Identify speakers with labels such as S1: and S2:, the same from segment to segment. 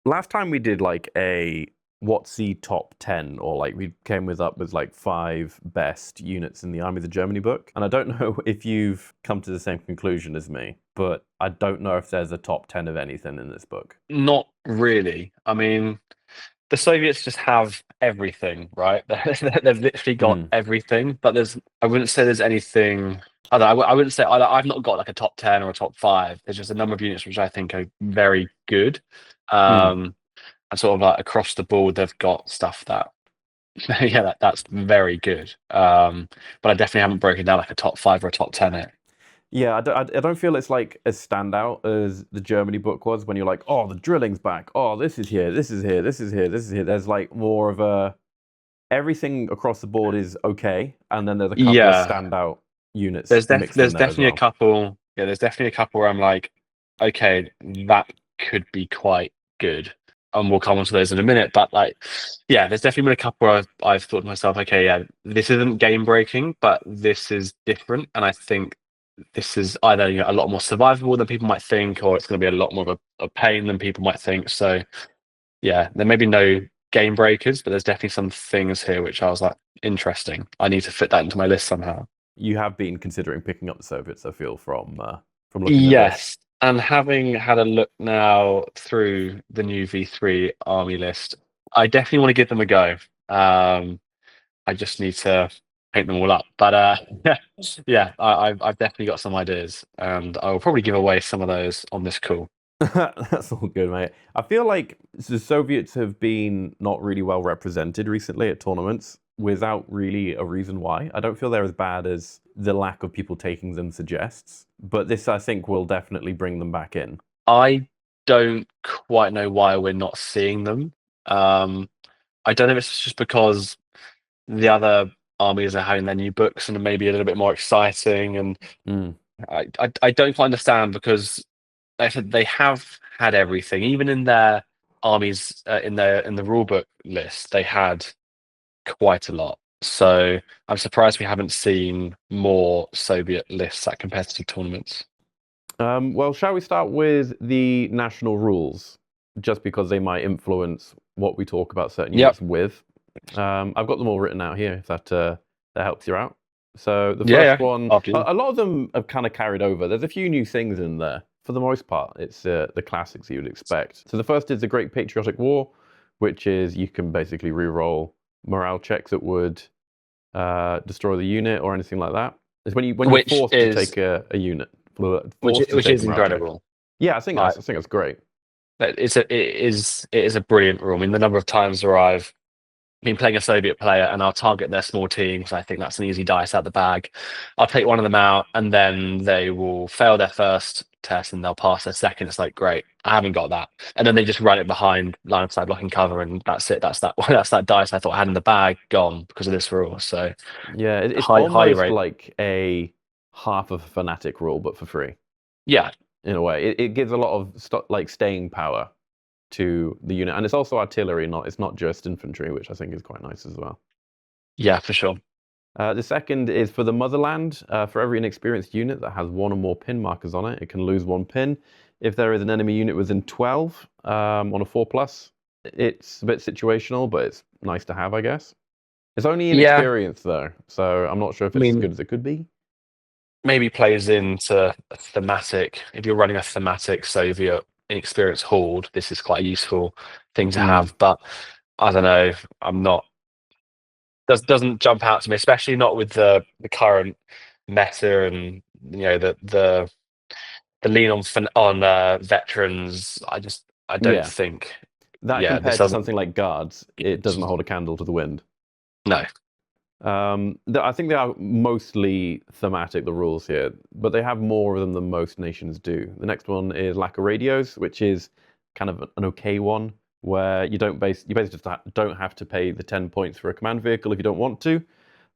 S1: last time we did like a what's the top 10, or like we came up with like 5 best units in the Armies of Germany book. And I don't know if you've come to the same conclusion as me, but I don't know if there's a top 10 of anything in this book.
S2: Not really. I mean, the Soviets just have everything, right? They've literally got
S1: Mm,
S2: everything, but I wouldn't say there's anything. I wouldn't say I've not got like a top 10 or a top five. There's just a number of units which I think are very good.
S1: mm.
S2: Um, and sort of like across the board, they've got stuff that, yeah, that's very good. But I definitely haven't broken down like a top five or a top 10 here.
S1: Yeah, I don't feel it's like as standout as the Germany book was when you're like, oh, the drilling's back. Oh, this is here, this is here, this is here, this is here. There's like more of a everything across the board is okay, and then there's a couple of
S2: Yeah,
S1: standout units mixed in
S2: there's
S1: there as
S2: definitely a
S1: well.
S2: couple. Yeah, there's definitely a couple where I'm like, okay, that could be quite good. And we'll come on to those in a minute. But like, yeah, there's definitely been a couple where I've thought to myself, okay, yeah, this isn't game breaking, but this is different. And I think this is either a lot more survivable than people might think, or it's going to be a lot more of a pain than people might think. So yeah, there may be no game breakers, but there's definitely some things here which I was like, interesting. I need to fit that into my list somehow.
S1: You have been considering picking up the Soviets, I feel, from looking at this.
S2: Yes, and having had a look now through the new V3 army list, I definitely want to give them a go. I just need to paint them all up. But yeah, I've definitely got some ideas, and I will probably give away some of those on this call.
S1: That's all good, mate. I feel like the Soviets have been not really well represented recently at tournaments without really a reason why. I don't feel they're as bad as the lack of people taking them suggests, but this I think will definitely bring them back in.
S2: I don't quite know why we're not seeing them. Um, I don't know if it's just because the other armies are having their new books and maybe a little bit more exciting, and
S1: Mm.
S2: I don't quite understand because like I said they have had everything, even in their armies in the rule book list they had quite a lot. So I'm surprised we haven't seen more Soviet lists at competitive tournaments.
S1: Well, shall we start with the national rules, just because they might influence what we talk about certain
S2: Yep.
S1: units with? I've got them all written out here, if that helps you out. So the
S2: Yeah,
S1: first
S2: yeah.
S1: one,
S2: After
S1: a,
S2: you.
S1: a lot of them have kind of carried over. There's a few new things in there. For the most part, it's the classics you would expect. So the first is the Great Patriotic War, which is you can basically re-roll morale checks that would destroy the unit or anything like that. It's when you're
S2: Which
S1: forced to
S2: is
S1: take a unit, forced to
S2: which
S1: take a
S2: is
S1: morale check.
S2: incredible.
S1: Yeah, I
S2: Like
S1: think that's great.
S2: it is a brilliant rule. I mean, the number of times where I've been playing a Soviet player and I'll target their small team because I think that's an easy dice out the bag. I'll take one of them out and then they will fail their first test and they'll pass their second. It's like, great, I haven't got that. And then they just run it behind line of sight blocking cover and that's it. That's that that's that dice I thought I had in the bag gone because of this rule. So
S1: Yeah, it's
S2: highly
S1: almost
S2: rate.
S1: like a half of a fanatic rule, but for free
S2: Yeah.
S1: in a way. It gives a lot of like staying power to the unit, and it's also artillery. It's not just infantry, which I think is quite nice as well.
S2: Yeah, for sure.
S1: The second is for the motherland. For every inexperienced unit that has one or more pin markers on it, it can lose 1 pin. If there is an enemy unit within 12 on a 4+, it's a bit situational, but it's nice to have, I guess. It's only
S2: Yeah.
S1: inexperienced though, so I'm not sure if
S2: I
S1: it's as good
S2: mean,
S1: as it could be.
S2: maybe plays into a thematic. If you're running a thematic Soviet inexperienced horde, this is quite a useful thing to
S1: Mm.
S2: have. But I don't know. I'm not. Doesn't jump out to me, especially not with the current meta and the lean on veterans. I don't
S1: Yeah,
S2: think.
S1: that
S2: Yeah, this
S1: compared to
S2: doesn't.
S1: something like guards, it doesn't hold a candle to the wind.
S2: No.
S1: I think they are mostly thematic, the rules here, but they have more of them than most nations do. The next one is lack of radios, which is kind of an okay one, where you basically just don't have to pay the 10 points for a command vehicle if you don't want to,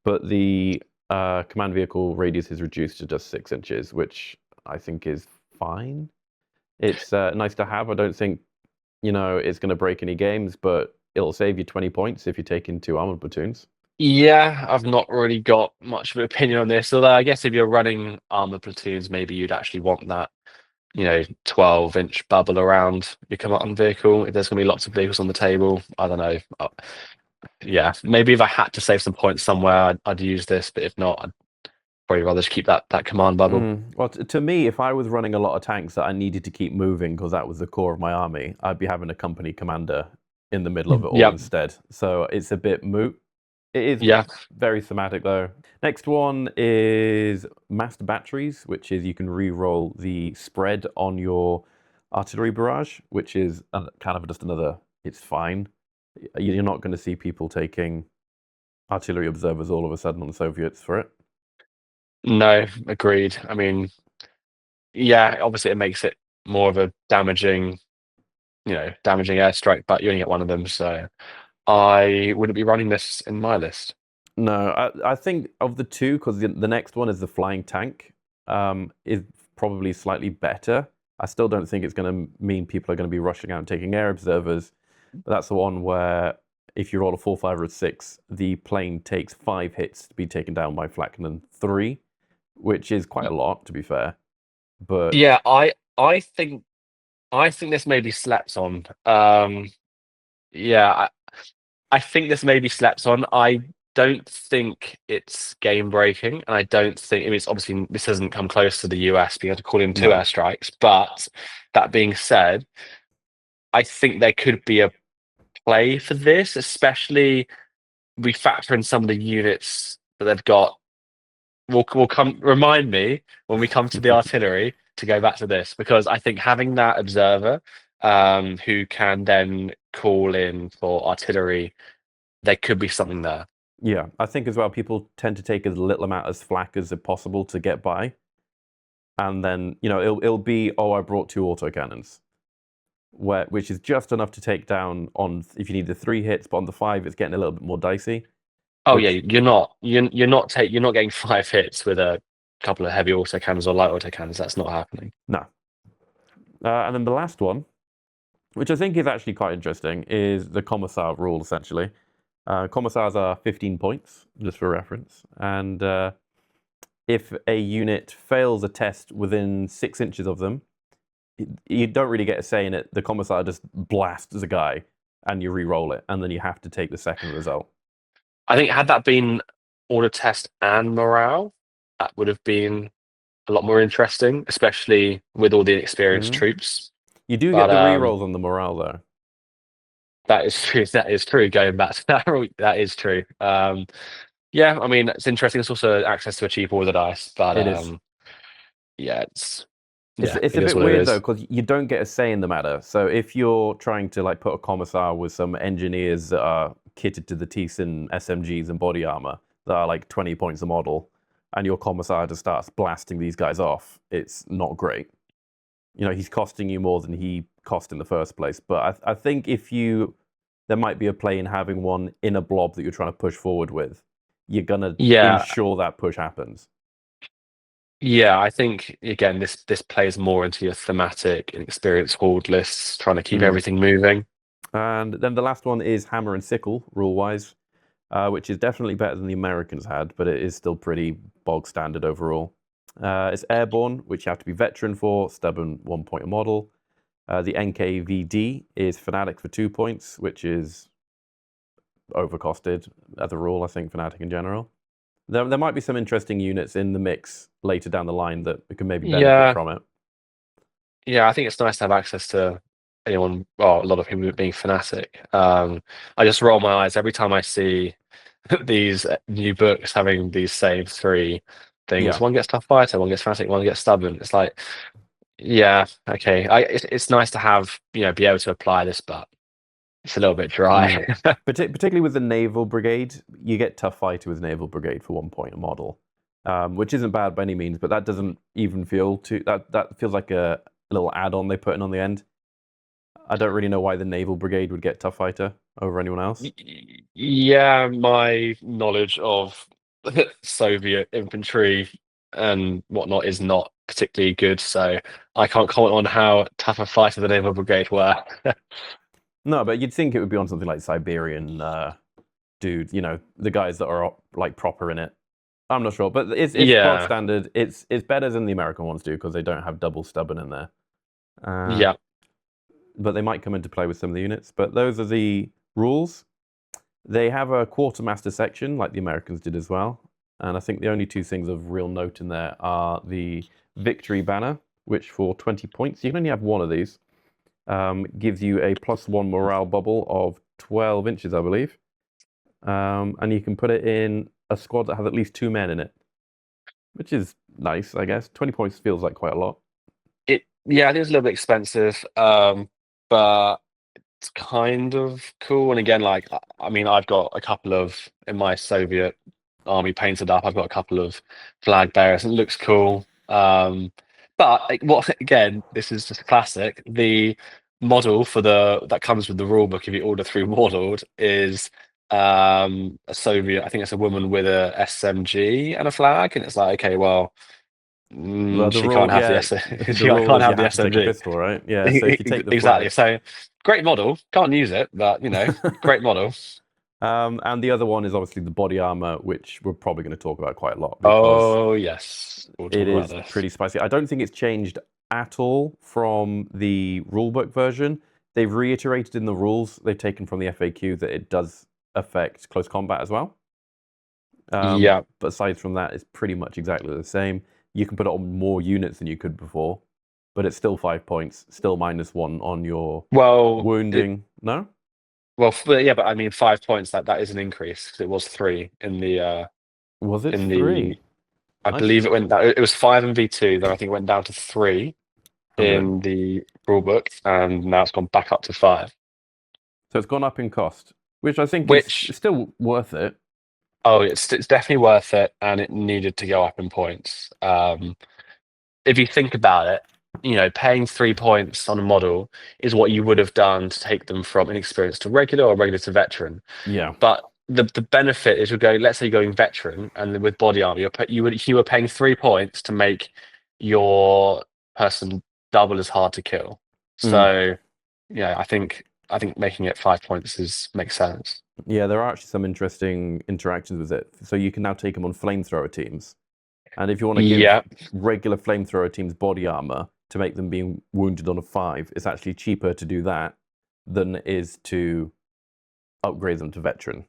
S1: but the command vehicle radius is reduced to just 6 inches, which I think is fine. It's nice to have. I don't think it's going to break any games, but it'll save you 20 points if you take in 2 armored platoons.
S2: Yeah, I've not really got much of an opinion on this. Although I guess if you're running armored platoons, maybe you'd actually want that. 12-inch bubble around your command vehicle. If there's going to be lots of vehicles on the table, I don't know. Yeah, maybe if I had to save some points somewhere, I'd use this. But if not, I'd probably rather just keep that command bubble.
S1: Well, to me, if I was running a lot of tanks that I needed to keep moving because that was the core of my army, I'd be having a company commander in the middle of it all
S2: Yep.
S1: instead. So it's a bit moot. It is
S2: Yeah.
S1: very thematic though. Next one is master batteries, which is you can re-roll the spread on your artillery barrage, which is kind of just another. It's fine. You're not going to see people taking artillery observers all of a sudden on the Soviets for it.
S2: No, agreed. I mean, yeah, obviously it makes it more of a damaging airstrike, but you only get one of them, so I wouldn't be running this in my list.
S1: No, I think of the two, because the next one is the flying tank, is probably slightly better. I still don't think it's going to mean people are going to be rushing out and taking air observers, but that's the one where if you roll a 4, 5, or a 6, the plane takes 5 hits to be taken down by flak cannon 3, which is quite a lot, to be fair. But
S2: Yeah, I think this may be slept on. Yeah, I think this may be slept on. I don't think it's game breaking, and I don't think. I mean, it's obviously this hasn't come close to the US being able to call in 2
S1: no.
S2: airstrikes. But that being said, I think there could be a play for this, especially we factor in some of the units that they've got. We'll come remind me when we come to the artillery to go back to this, because I think having that observer who can then call in for artillery, there could be something there.
S1: Yeah, I think as well, people tend to take as little amount as flak as possible to get by. And then, it'll be, oh, I brought 2 autocannons, which is just enough to take down on, if you need the 3 hits, but on the 5, it's getting a little bit more dicey.
S2: Oh yeah, you're not getting 5 hits with a couple of heavy autocannons or light autocannons. That's not happening.
S1: No. And then the last one, which I think is actually quite interesting, is the commissar rule, essentially. Commissars are 15 points, just for reference. And if a unit fails a test within 6 inches of them, you don't really get a say in it. The commissar just blasts a guy, and you re-roll it, and then you have to take the second result.
S2: I think had that been order test and morale, that would have been a lot more interesting, especially with all the experienced troops.
S1: You do get the re-rolls on the morale, though.
S2: That is true. That is true. Going back to that, that is true. Yeah, I mean, it's interesting. It's also access to a cheap order dice, but
S1: it is.
S2: Yeah,
S1: it's a bit weird though, because you don't get a say in the matter. So if you're trying to put a commissar with some engineers that are kitted to the teeth in SMGs and body armor that are 20 points a model, and your commissar just starts blasting these guys off, it's not great. He's costing you more than he cost in the first place. But I think there might be a play in having one in a blob that you're trying to push forward with. You're gonna ensure that push happens.
S2: Yeah, I think again this plays more into your thematic and experience horde lists, trying to keep everything moving.
S1: And then the last one is hammer and sickle, rule-wise, which is definitely better than the Americans had, but it is still pretty bog standard overall. It's airborne, which you have to be veteran for, stubborn 1 point a model. The NKVD is fanatic for 2 points, which is overcosted as a rule, I think, fanatic in general. There might be some interesting units in the mix later down the line that can maybe benefit from it.
S2: Yeah, I think it's nice to have access to anyone, well, a lot of people being fanatic. I just roll my eyes every time I see these new books having these same 3 things. Yeah. One gets tough fighter, one gets fanatic, one gets stubborn. It's like, yeah, okay. It's nice to have, be able to apply this, but it's a little bit dry.
S1: Particularly with the naval brigade, you get tough fighter with naval brigade for 1 point a model, which isn't bad by any means, but that doesn't even feel that feels like a little add-on they put in on the end. I don't really know why the naval brigade would get tough fighter over anyone else.
S2: Yeah, my knowledge of Soviet infantry and whatnot is not particularly good, so I can't comment on how tough a fighter the naval brigade were.
S1: No, but you'd think it would be on something like Siberian dude, the guys that are proper in it. I'm not sure, but it's bog standard. It's better than the American ones do because they don't have double stubborn in there.
S2: Yeah.
S1: But they might come into play with some of the units. But those are the rules. They have a quartermaster section, like the Americans did as well. And I think the only two things of real note in there are the victory banner, which for 20 points, you can only have one of these, gives you a +1 morale bubble of 12 inches, I believe. And you can put it in a squad that has at least 2 men in it, which is nice, I guess. 20 points feels like quite a lot.
S2: Yeah, I think it's a little bit expensive, but it's kind of cool. And again, like I mean, I've got a couple of in my Soviet army painted up. I've got a couple of flag bearers, and it looks cool. But like, what again? This is just classic. The model for that comes with the rule book if you order through Warlord is a Soviet. I think it's a woman with a SMG and a flag, and it's like, okay, well.
S1: Well, the
S2: She
S1: rule,
S2: can't have
S1: yeah,
S2: she
S1: the rule
S2: can't
S1: is you
S2: have the
S1: have to take a
S2: SMG.
S1: pistol, right? Yeah, so if you take the
S2: Exactly.
S1: flag.
S2: So great model. Can't use it, but great model.
S1: And the other one is obviously the body armor, which we're probably going to talk about quite a lot because
S2: Oh yes, we'll
S1: it
S2: talk about
S1: is
S2: this.
S1: pretty spicy. I don't think it's changed at all from the rulebook version. They've reiterated in the rules they've taken from the FAQ that it does affect close combat as well.
S2: Yeah.
S1: But aside from that, it's pretty much exactly the same. You can put it on more units than you could before, but it's still 5 points, still -1 on your wounding. No?
S2: Well, yeah, but I mean, 5 points. That is an increase because it was 3 in the.
S1: Was it
S2: in
S1: 3?
S2: the. I believe it went down. It was 5 in V2. Then I think it went down to 3 in the rule book, and now it's gone back up to 5.
S1: So it's gone up in cost, which I think is still worth it.
S2: Oh, it's definitely worth it, and it needed to go up in points. If you think about it, paying 3 points on a model is what you would have done to take them from inexperienced to regular or regular to veteran.
S1: Yeah.
S2: But the benefit is let's say you're going veteran, and then with body armor, you were paying 3 points to make your person double as hard to kill. So, yeah, I think making it 5 points makes sense.
S1: Yeah, there are actually some interesting interactions with it. So you can now take them on flamethrower teams. And if you want to give regular flamethrower teams body armor to make them being wounded on a 5, it's actually cheaper to do that than it is to upgrade them to veteran.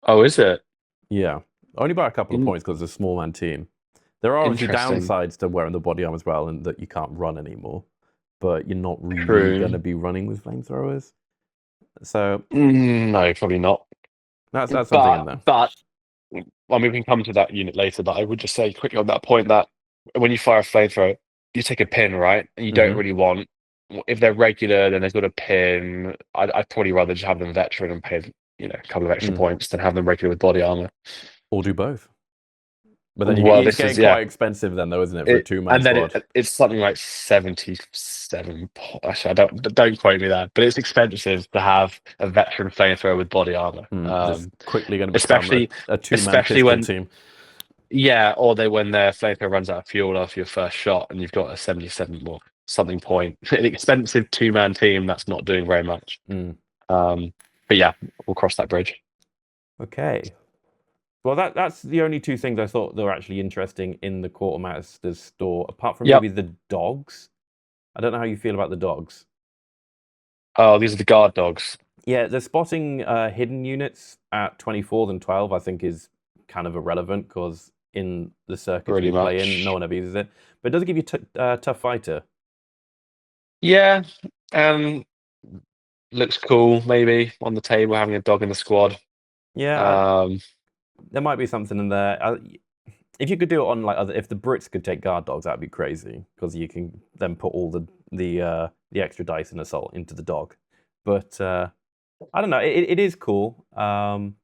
S2: Oh, is it?
S1: Yeah. Only by a couple of points because it's a small man team. There are obviously downsides to wearing the body armor as well, and that you can't run anymore. But you're not really going to be running with flamethrowers. So
S2: no, probably not.
S1: That's something in there.
S2: But I mean, we can come to that unit later. But I would just say quickly on that point that when you fire a flamethrower, you take a pin, right? And you don't really want. If they're regular, then they've got a pin. I'd probably rather just have them veteran and pay a couple of extra points than have them regular with body armor.
S1: Or do both. But then it's getting quite expensive then, though, isn't it, for a 2-man squad?
S2: And then it's something like 77. Actually, don't quote me that, but it's expensive to have a veteran flamethrower with body armor.
S1: Just quickly going to become a 2-man pistol team.
S2: Yeah, or when their flamethrower runs out of fuel after your first shot, and you've got a 77 or something point. An expensive 2-man team that's not doing very much. But yeah, we'll cross that bridge.
S1: Okay. Well, that's the only two things I thought that were actually interesting in the Quartermaster's store, apart from maybe the dogs. I don't know how you feel about the dogs.
S2: Oh, these are the guard dogs.
S1: Yeah, the spotting hidden units at 24 and 12, I think, is kind of irrelevant because in the circuits we play in, no one ever uses it. But it does give you tough fighter.
S2: Yeah, looks cool. Maybe on the table having a dog in the squad.
S1: Yeah, there might be something in there. If you could do it on if the Brits could take guard dogs, that'd be crazy because you can then put all the extra dice in assault into the dog. But I don't know. It is cool. And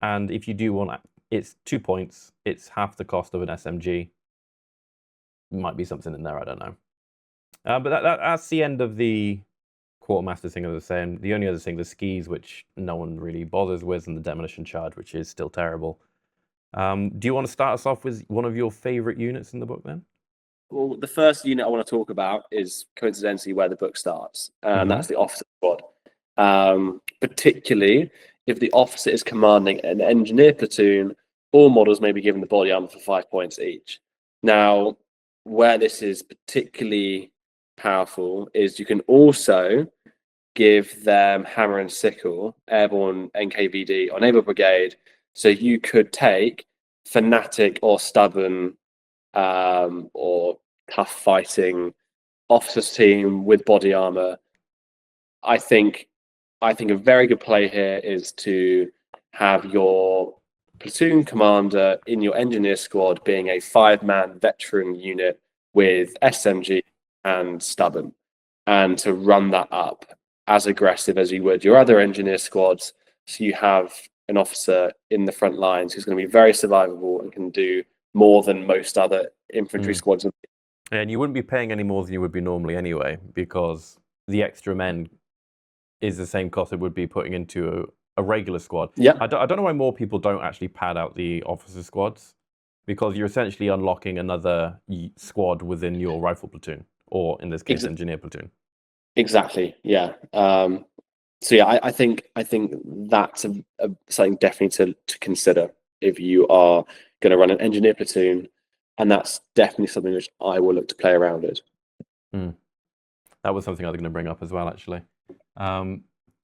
S1: if you do want, it's 2 points. It's half the cost of an SMG. Might be something in there. I don't know. But that's the end of the Quartermaster thing, as I was saying. The only other thing, the skis, which no one really bothers with, and the demolition charge, which is still terrible. Do you want to start us off with one of your favorite units in the book then?
S3: Well, the first unit I want to talk about is coincidentally where the book starts, and that's the officer squad. Particularly if the officer is commanding an engineer platoon, all models may be given the body armor for 5 points each. Now, where this is particularly powerful is you can also give them hammer and sickle, airborne NKVD or naval brigade. So you could take fanatic or stubborn or tough fighting officers team with body armor. I think a very good play here is to have your platoon commander in your engineer squad being a 5-man veteran unit with SMG and stubborn, and to run that up as aggressive as you would your other engineer squads. So you have an officer in the front lines who's going to be very survivable and can do more than most other infantry squads.
S1: And you wouldn't be paying any more than you would be normally anyway, because the extra men is the same cost it would be putting into a regular squad.
S3: Yeah.
S1: I don't know why more people don't actually pad out the officer squads, because you're essentially unlocking another squad within your rifle platoon, or in this case, engineer platoon.
S3: Exactly. Yeah. So yeah, I think that's something definitely to consider if you are going to run an engineer platoon, and that's definitely something which I will look to play around with.
S1: That was something I was going to bring up as well, actually,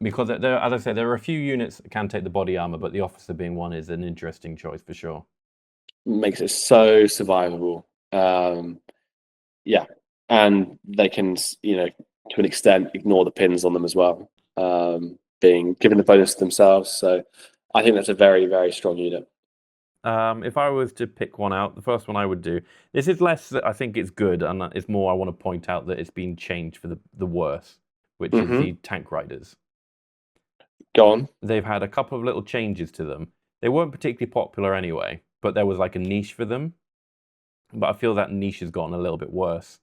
S1: because as I said, there are a few units that can take the body armor, but the officer being one is an interesting choice for sure.
S3: Makes it so survivable. Yeah, and they can, to an extent, ignore the pins on them as well, being given the bonus to themselves. So I think that's a very, very strong unit.
S1: If I was to pick one out, the first one I would do, this is less that I think it's good, and it's more I want to point out that it's been changed for the worse, which is the tank riders.
S3: Go on.
S1: They've had a couple of little changes to them. They weren't particularly popular anyway, but there was like a niche for them. But I feel that niche has gotten a little bit worse.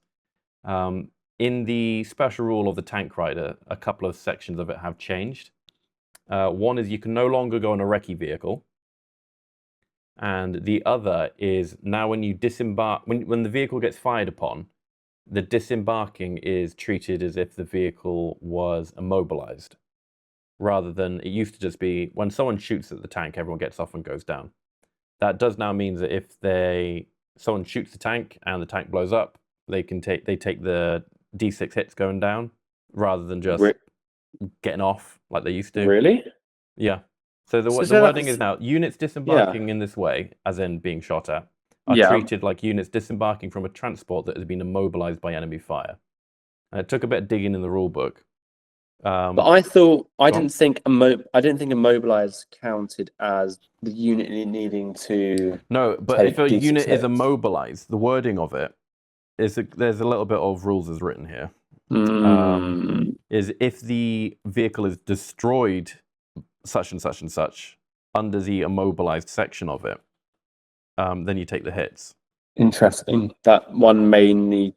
S1: In the special rule of the tank rider, a couple of sections of it have changed. One is you can no longer go in a recce vehicle. And the other is now when you disembark, when the vehicle gets fired upon, the disembarking is treated as if the vehicle was immobilized, rather than it used to just be when someone shoots at the tank, everyone gets off and goes down. That does now mean that if someone shoots the tank and the tank blows up, they take the D6 hits going down rather than just getting off like they used to.
S3: Really?
S1: Yeah. So the wording is now units disembarking in this way, as in being shot at, are treated like units disembarking from a transport that has been immobilized by enemy fire. And it took a bit of digging in the rule book.
S3: But I didn't think immobilized counted as the unit needing to.
S1: No, but if a unit is immobilized, the wording of it is there's a little bit of rules as written here. Is if the vehicle is destroyed such and such and such under the immobilized section of it, then you take the hits.
S3: Interesting. That one may need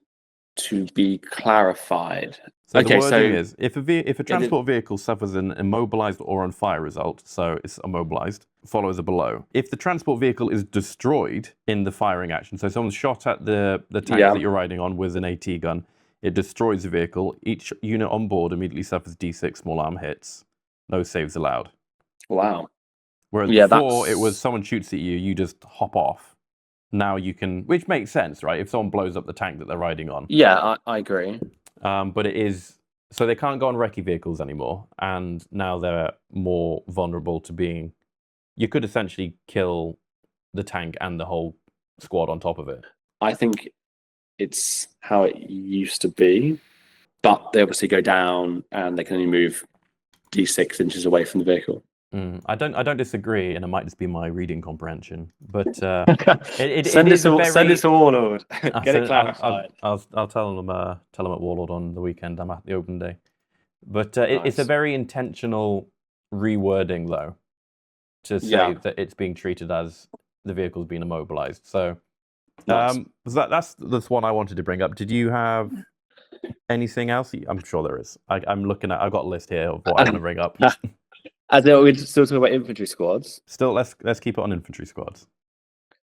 S3: to be clarified.
S1: So the wording is if a transport vehicle suffers an immobilized or on fire result, so it's immobilized, follows are below. If the transport vehicle is destroyed in the firing action, so someone's shot at the tank that you're riding on with an AT gun, it destroys the vehicle. Each unit on board immediately suffers D6 small arm hits. No saves allowed.
S3: Wow.
S1: Whereas before it was someone shoots at you, you just hop off. Now you can, which makes sense, right? If someone blows up the tank that they're riding on.
S3: Yeah, I agree.
S1: But it is, so they can't go on recce vehicles anymore, and now they're more vulnerable to being, you could essentially kill the tank and the whole squad on top of it.
S3: I think it's how it used to be, but they obviously go down and they can only move D6 inches away from the vehicle.
S1: I don't disagree, and it might just be my reading comprehension. But
S3: send it to Warlord. Get it clarified.
S1: I'll tell them at Warlord on the weekend. I'm at the open day. But it's a very intentional rewording, though, to say that it's being treated as the vehicle's been immobilized. So that's one I wanted to bring up. Did you have anything else? I'm sure there is. I'm looking at. I've got a list here of what I want to bring up.
S3: As we're still talking about infantry squads.
S1: Still, let's keep it on infantry squads.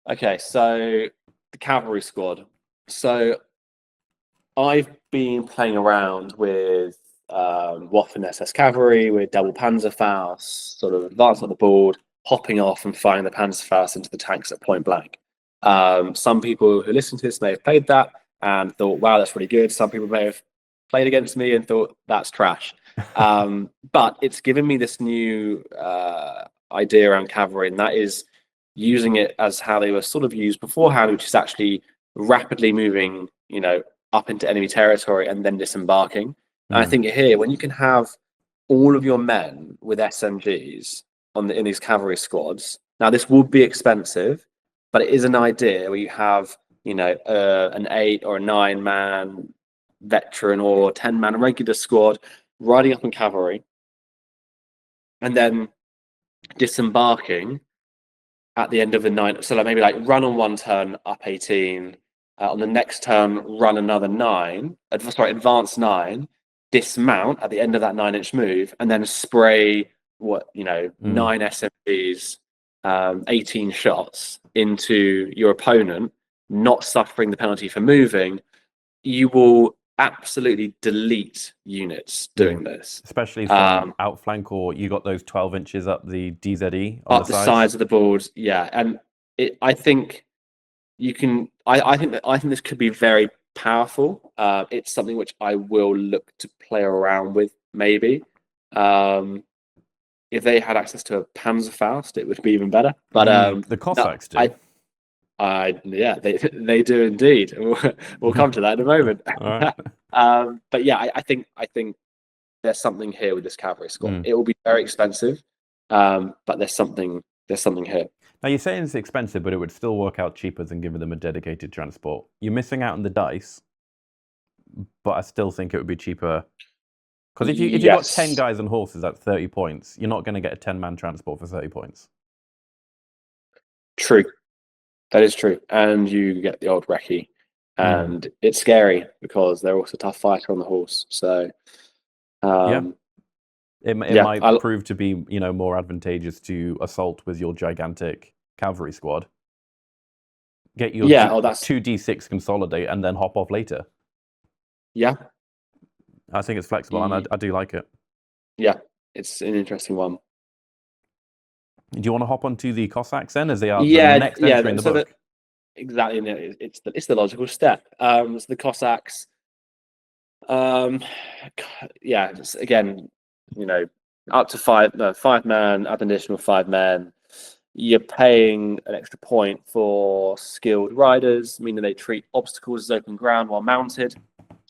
S3: Okay, so the cavalry squad. So I've been playing around with Waffen SS cavalry, with double Panzerfaust, sort of advance on the board, hopping off and firing the Panzerfaust into the tanks at point blank. Some people who listen to this may have played that and thought, wow, that's really good. Some people may have played against me and thought that's trash. But it's given me this new idea around cavalry, and that is using it as how they were sort of used beforehand, which is actually rapidly moving, up into enemy territory and then disembarking. And I think here, when you can have all of your men with SMGs in these cavalry squads, now this would be expensive, but it is an idea where you have, an 8 or a 9-man veteran or 10-man regular squad riding up in cavalry, and then disembarking at the end of the 9. So like maybe like run on one turn up 18, on the next turn run another 9. Advance 9, dismount at the end of that 9-inch move, and then spray 9 SMGs, 18 shots into your opponent, not suffering the penalty for moving. You will absolutely delete units doing this,
S1: especially from outflank, or you got those 12 inches up the DZE on
S3: up the sides of the board. Yeah, and I think you can. I think this could be very powerful. It's something which I will look to play around with. Maybe if they had access to a Panzerfaust, it would be even better. But
S1: the Cossacks do.
S3: Yeah, they do indeed. We'll come to that in a moment.
S1: All right.
S3: But yeah, I think there's something here with this cavalry squad. It will be very expensive, but there's something here.
S1: Now you're saying it's expensive, but it would still work out cheaper than giving them a dedicated transport. You're missing out on the dice, but I still think it would be cheaper. Because if you've got 10 guys on horses at 30 points, you're not going to get a 10-man transport for 30 points.
S3: True. That is true. And you get the old recce. And it's scary because they're also a tough fighter on the horse. So
S1: it might prove to be, more advantageous to assault with your gigantic cavalry squad. Get your 2d6 consolidate and then hop off later.
S3: Yeah.
S1: I think it's flexible, and I do like it.
S3: Yeah, it's an interesting one.
S1: Do you want to hop onto the Cossacks then, as they are the next entry in the book?
S3: Exactly, it's the logical step. So the Cossacks, again, up to 5 man, add an additional 5 men. You're paying an extra point for skilled riders, meaning they treat obstacles as open ground while mounted,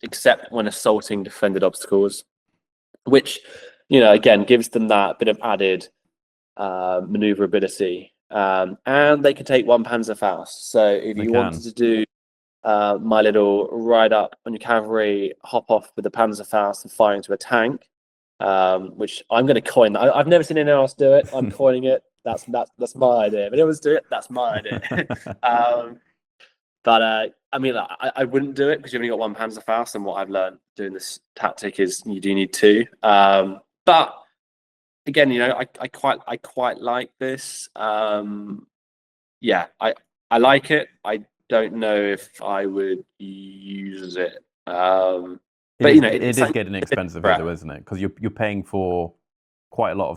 S3: except when assaulting defended obstacles, which, again, gives them that bit of added maneuverability. And they can take 1 Panzerfaust. So if you wanted to do my little ride up on your cavalry, hop off with the Panzerfaust and fire into a tank, which I'm going to coin. I've never seen anyone else do it. I'm coining it. That's my idea. If anyone else do it, that's my idea. But I mean, I wouldn't do it because you've only got 1 Panzerfaust, and what I've learned doing this tactic is you do need 2. But again, I quite like this. I like it. I don't know if I would use it. But
S1: it is getting expensive, though, isn't it? Because you're paying for quite a lot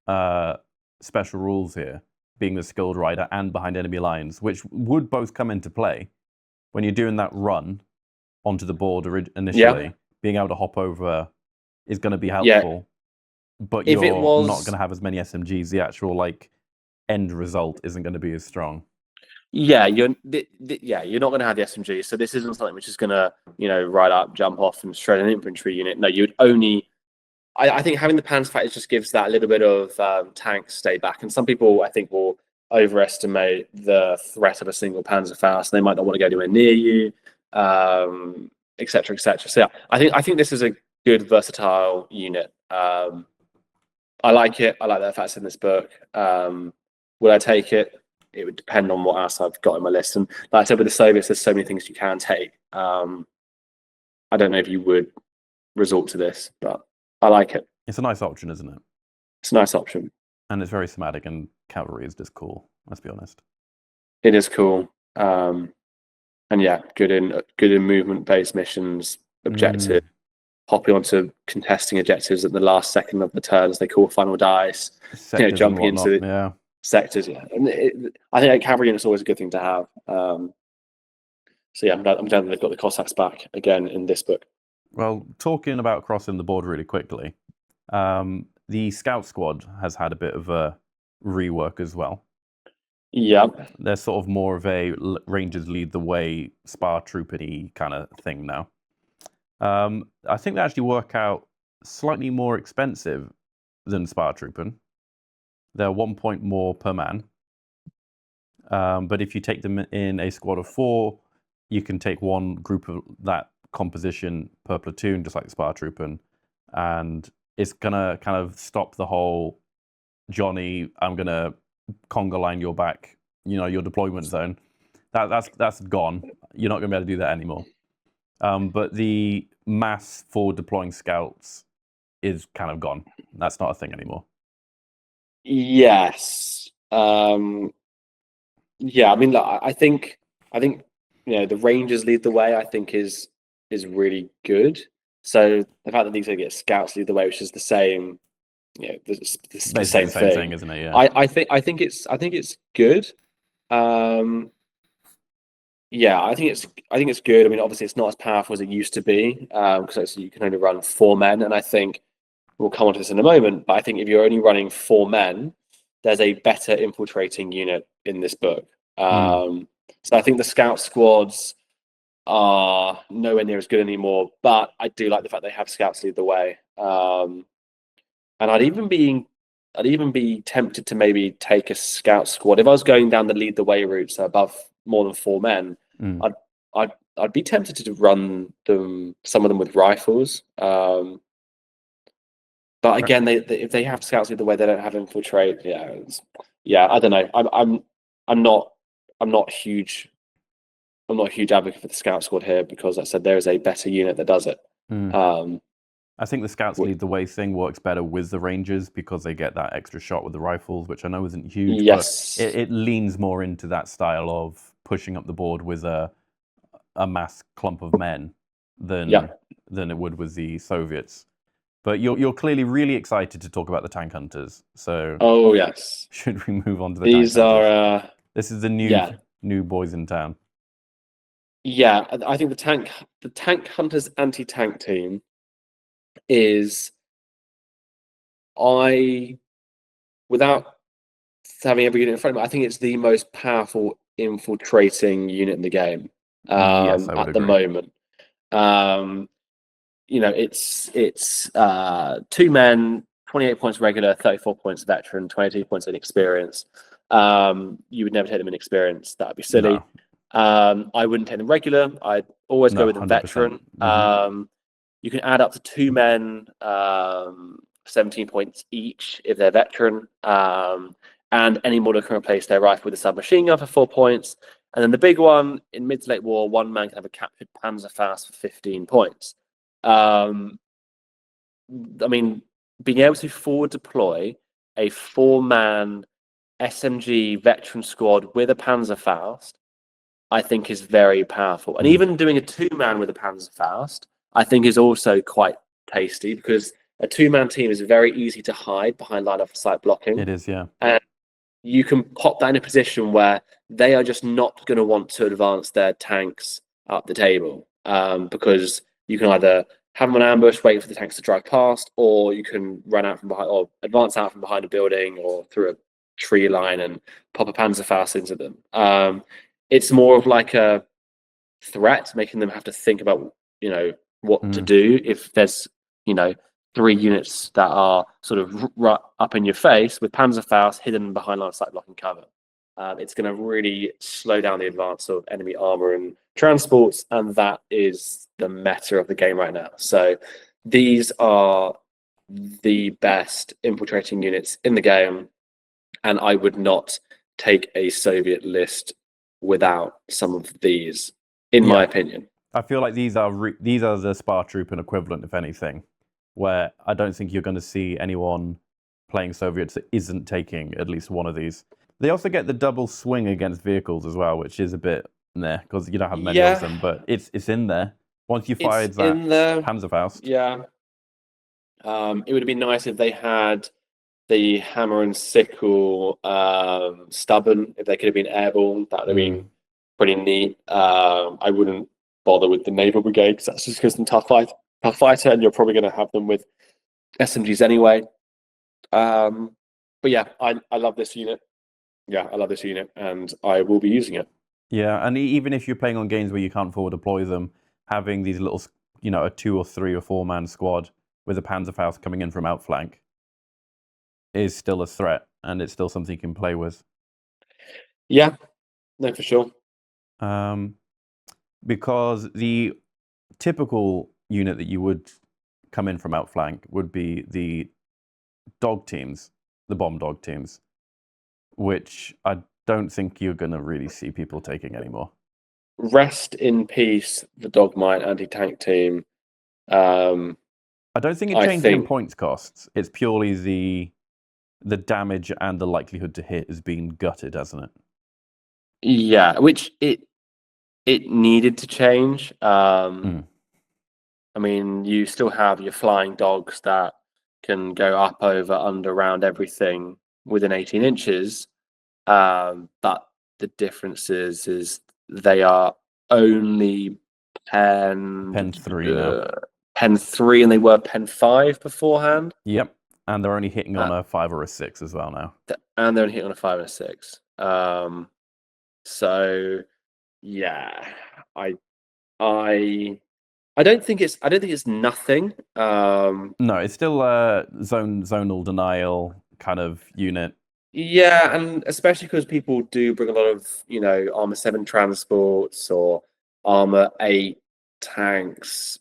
S1: of special rules here, being the skilled rider and behind enemy lines, which would both come into play when you're doing that run onto the board initially. Yeah. Being able to hop over is going to be helpful, but you're not going to have as many SMGs. The actual end result isn't going to be as strong.
S3: Yeah, you're not going to have the SMGs. So this isn't something which is going to ride up, jump off, and shred an infantry unit. No, you'd only. I think having the Panzerfaust just gives that little bit of tank stay back, and some people I think will overestimate the threat of a single Panzerfaust. They might not want to go anywhere near you, etc., etc. So yeah, I think this is a good versatile unit. I like it. I like the fact it's in this book. Would I take it? It would depend on what else I've got in my list. And like I said, with the Soviets, there's so many things you can take. I don't know if you would resort to this, but I like it.
S1: It's a nice option, isn't it?
S3: It's a nice option.
S1: And it's very thematic, and cavalry is just cool, let's be honest.
S3: It is cool. And yeah, good in movement-based missions, objective, hopping onto contesting objectives at the last second of the turn as they call final dice, jumping into sectors. Yeah. And I think cavalry units is always a good thing to have. So yeah, I'm glad they've got the Cossacks back again in this book.
S1: Well, talking about crossing the board really quickly, the Scout Squad has had a bit of a rework as well.
S3: Yep.
S1: They're sort of more of a Rangers lead the way, spar trooper-y kind of thing now. I think they actually work out slightly more expensive than spar trooping. They're 1 point more per man. But if you take them in a squad of 4, you can take one group of that composition per platoon, just like spar trooping, and it's gonna kind of stop the whole Johnny, I'm gonna conga line your back, your deployment zone. That's gone. You're not gonna be able to do that anymore. But the mass for deploying scouts is kind of gone. That's not a thing anymore.
S3: Yes. Yeah, I mean, look, I think the Rangers lead the way. I think is really good. So the fact that these get scouts lead the way, which is the same, the same thing,
S1: isn't it? Yeah.
S3: I think it's good. Yeah, I think it's good. I mean, obviously, it's not as powerful as it used to be because you can only run 4 men, and I think we'll come on to this in a moment. But I think if you're only running 4 men, there's a better infiltrating unit in this book. So I think the scout squads are nowhere near as good anymore, but I do like the fact they have scouts lead the way. And I'd even be tempted to maybe take a scout squad if I was going down the lead the way route, so above more than 4 men. I'd be tempted to run some of them with rifles. But again, if they have scouts lead the way, they don't have infiltrate. Yeah, I don't know. I'm not a huge advocate for the scout squad here because I said there is a better unit that does it.
S1: I think the scouts lead the way thing works better with the Rangers because they get that extra shot with the rifles, which I know isn't huge,
S3: yes.
S1: but it leans more into that style of pushing up the board with a mass clump of men than it would with the Soviets. But you're clearly really excited to talk about the tank hunters. So
S3: yes.
S1: Should we move on to the
S3: these
S1: tank hunters?
S3: are
S1: this is the new boys in town.
S3: Yeah, I think the tank hunters anti-tank team is without having every unit in front of me, I think it's the most powerful infiltrating unit in the game
S1: Yes, I would
S3: at the
S1: agree.
S3: moment. It's 2 men, 28 points regular, 34 points veteran, 22 points in experience. You would never take them in experience. That would be silly. No. I wouldn't take them regular. I'd always go with a
S1: 100%.
S3: veteran. You can add up to 2 men, 17 points each if they're veteran. And any model can replace their rifle with a submachine gun for 4 points. And then the big one, in mid to late war, 1 man can have a captured Panzerfaust for 15 points. I mean, being able to forward deploy a 4-man SMG veteran squad with a Panzerfaust, I think is very powerful. And even doing a 2-man with a Panzerfaust, I think is also quite tasty because a 2-man team is very easy to hide behind line of sight blocking.
S1: It is, yeah.
S3: And you can pop that in a position where they are just not going to want to advance their tanks up the table because you can either have them on ambush, wait for the tanks to drive past, or you can run out from behind or advance out from behind a building or through a tree line and pop a Panzerfaust into them. It's more of like a threat, making them have to think about, what to do if there's, 3 units that are sort of up in your face with Panzerfaust hidden behind line of sight blocking cover. It's going to really slow down the advance of enemy armor and transports, and that is the meta of the game right now. So these are the best infiltrating units in the game, and I would not take a Soviet list without some of these, in my opinion.
S1: I feel like these are the Spar Trooper equivalent, if anything, where I don't think you're going to see anyone playing Soviets that isn't taking at least one of these. They also get the double swing against vehicles as well, which is a bit there because you don't have many of them, but it's in there. Once you fired that Panzerfaust.
S3: Yeah. It would have been nice if they had the hammer and sickle stubborn, if they could have been airborne. That would have been pretty neat. I wouldn't bother with the naval brigade because that's just because of tough fight. per fighter, and you're probably going to have them with SMGs anyway. But yeah, I love this unit. Yeah, I love this unit, and I will be using it.
S1: Yeah, and even if you're playing on games where you can't forward deploy them, having these little, a 2 or 3 or 4 man squad with a Panzerfaust coming in from outflank is still a threat, and it's still something you can play with.
S3: Yeah, no, for sure.
S1: Because the typical unit that you would come in from outflank would be the dog teams, the bomb dog teams, which I don't think you're going to really see people taking anymore.
S3: Rest in peace, the Dogmite anti-tank team.
S1: I don't think it changes in points costs. It's purely the damage and the likelihood to hit is being gutted, hasn't it?
S3: Yeah, which it needed to change. I mean, you still have your flying dogs that can go up, over, under, around everything within 18 inches. But the difference is they are only pen
S1: 3 now.
S3: Pen 3, and they were pen 5 beforehand.
S1: Yep, and they're only hitting on a 5 or a 6 as well now.
S3: And they're only hitting on a 5 and a 6. So yeah, I don't think it's nothing.
S1: No, it's still a zonal denial kind of unit.
S3: Yeah, and especially because people do bring a lot of, Armor 7 transports or Armor 8 tanks.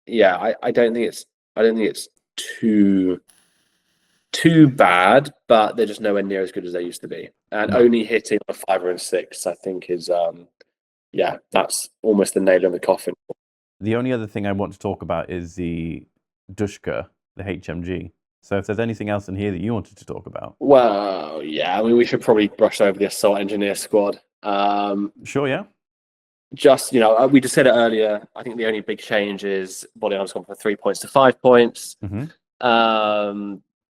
S3: Yeah, I don't think it's too bad, but they're just nowhere near as good as they used to be. And only hitting a 5 or a 6, I think, is that's almost the nail in the coffin.
S1: The only other thing I want to talk about is the Dushka, the HMG. So if there's anything else in here that you wanted to talk about.
S3: Well, yeah, I mean, we should probably brush over the Assault Engineer squad.
S1: Sure, yeah.
S3: Just, we just said it earlier. I think the only big change is body armor's gone from 3 points to 5 points.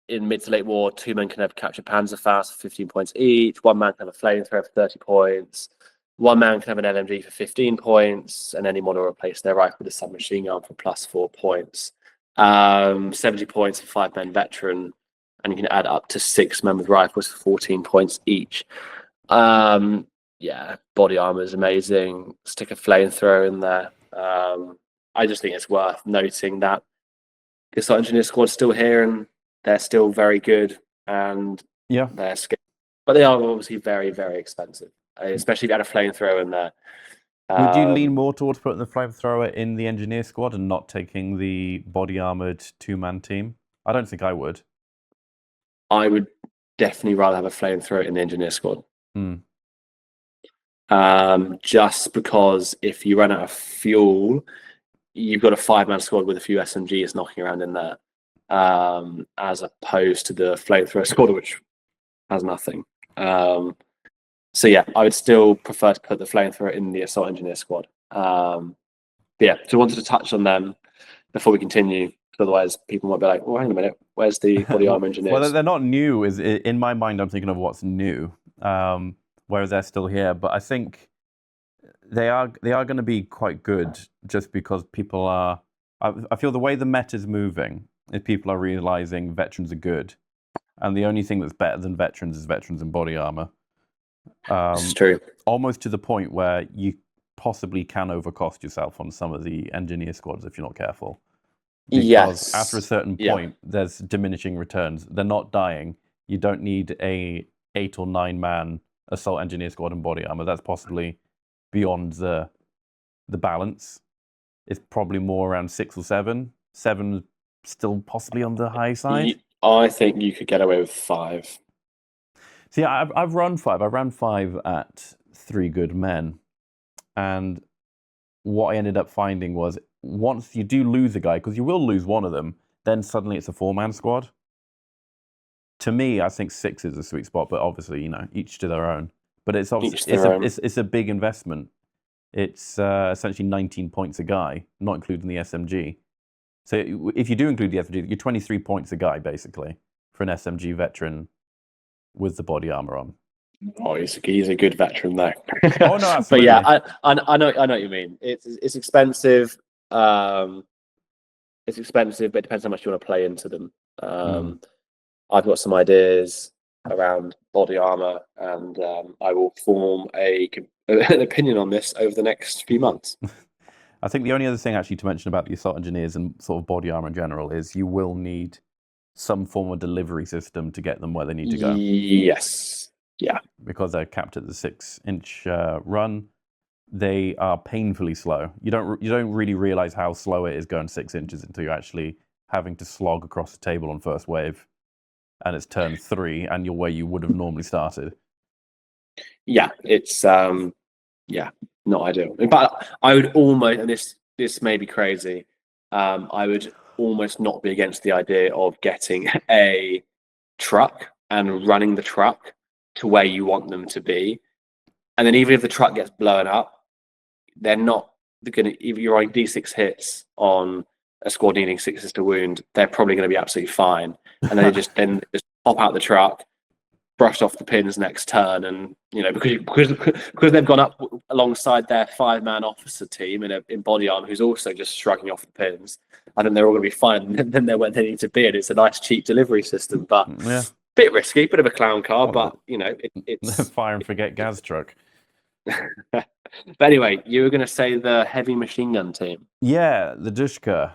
S3: In mid to late war, 2 men can have capture Panzerfaust for 15 points each. 1 man can have a flamethrower for 30 points. 1 man can have an LMG for 15 points, and any model replace their rifle with a submachine gun for plus 4 points. 70 points for 5 men veteran, and you can add up to 6 men with rifles for 14 points each. Yeah, body armor is amazing. Stick a flamethrower in there. I just think it's worth noting that the Assault Engineer squad's still here, and they're still very good, and they're scared. But they are obviously very, very expensive, especially if you had a flamethrower in there.
S1: Would you lean more towards putting the flamethrower in the engineer squad and not taking the body armored 2-man team? I don't think I would.
S3: I would definitely rather have a flamethrower in the engineer squad. Just because if you run out of fuel, you've got a 5-man squad with a few SMGs knocking around in there, as opposed to the flamethrower squad, which has nothing. So yeah, I would still prefer to put the flamethrower in the Assault Engineer squad. But yeah, so I wanted to touch on them before we continue, because otherwise people might be like, "Well, hang on a minute, where's the body armor engineers?"
S1: Well, they're not new. In my mind, I'm thinking of what's new, whereas they're still here. But I think they are going to be quite good, just because people are. I feel the way the meta is moving is people are realizing veterans are good, and the only thing that's better than veterans is veterans in body armor.
S3: It's true.
S1: Almost to the point where you possibly can overcost yourself on some of the engineer squads if you're not careful. Because after a certain point, there's diminishing returns. They're not dying. You don't need a 8 or 9 man assault engineer squad and body armor. That's possibly beyond the balance. It's probably more around 6 or 7. 7 still possibly on the high side.
S3: I think you could get away with 5.
S1: See, I've run 5. I ran 5 at 3 good men. And what I ended up finding was, once you do lose a guy, because you will lose one of them, then suddenly it's a 4-man squad. To me, I think 6 is a sweet spot, but obviously, each to their own. But it's obviously it's a big investment. It's essentially 19 points a guy, not including the SMG. So if you do include the SMG, you're 23 points a guy, basically, for an SMG veteran with the body armor on.
S3: Oh, he's a good veteran though.
S1: Oh no, absolutely.
S3: But yeah, I know what you mean. It's expensive. It's expensive, but it depends how much you want to play into them. I've got some ideas around body armor, and I will form an opinion on this over the next few months.
S1: I think the only other thing actually to mention about the assault engineers and sort of body armor in general is you will need some form of delivery system to get them where they need to go.
S3: Yes. Yeah.
S1: Because they're capped at the 6-inch run, they are painfully slow. You don't really realize how slow it is going 6 inches until you're actually having to slog across the table on first wave, and it's turn 3, and you're where you would have normally started.
S3: Yeah, it's not ideal. But I would almost, and this may be crazy, I would almost not be against the idea of getting a truck and running the truck to where you want them to be, and then even if the truck gets blown up, they're not going to. If you're on D6 hits on a squad needing 6s to wound, they're probably going to be absolutely fine, and then just pop out the truck, brush off the pins next turn, and because they've gone up alongside their 5-man officer team in body armor who's also just shrugging off the pins. I think they're all going to be fine. Then they're where they need to be, and it's a nice cheap delivery system, but bit risky, bit of a clown car. But it's
S1: fire and forget gas truck.
S3: But anyway, you were going to say the heavy machine gun team.
S1: Yeah, the Dushka.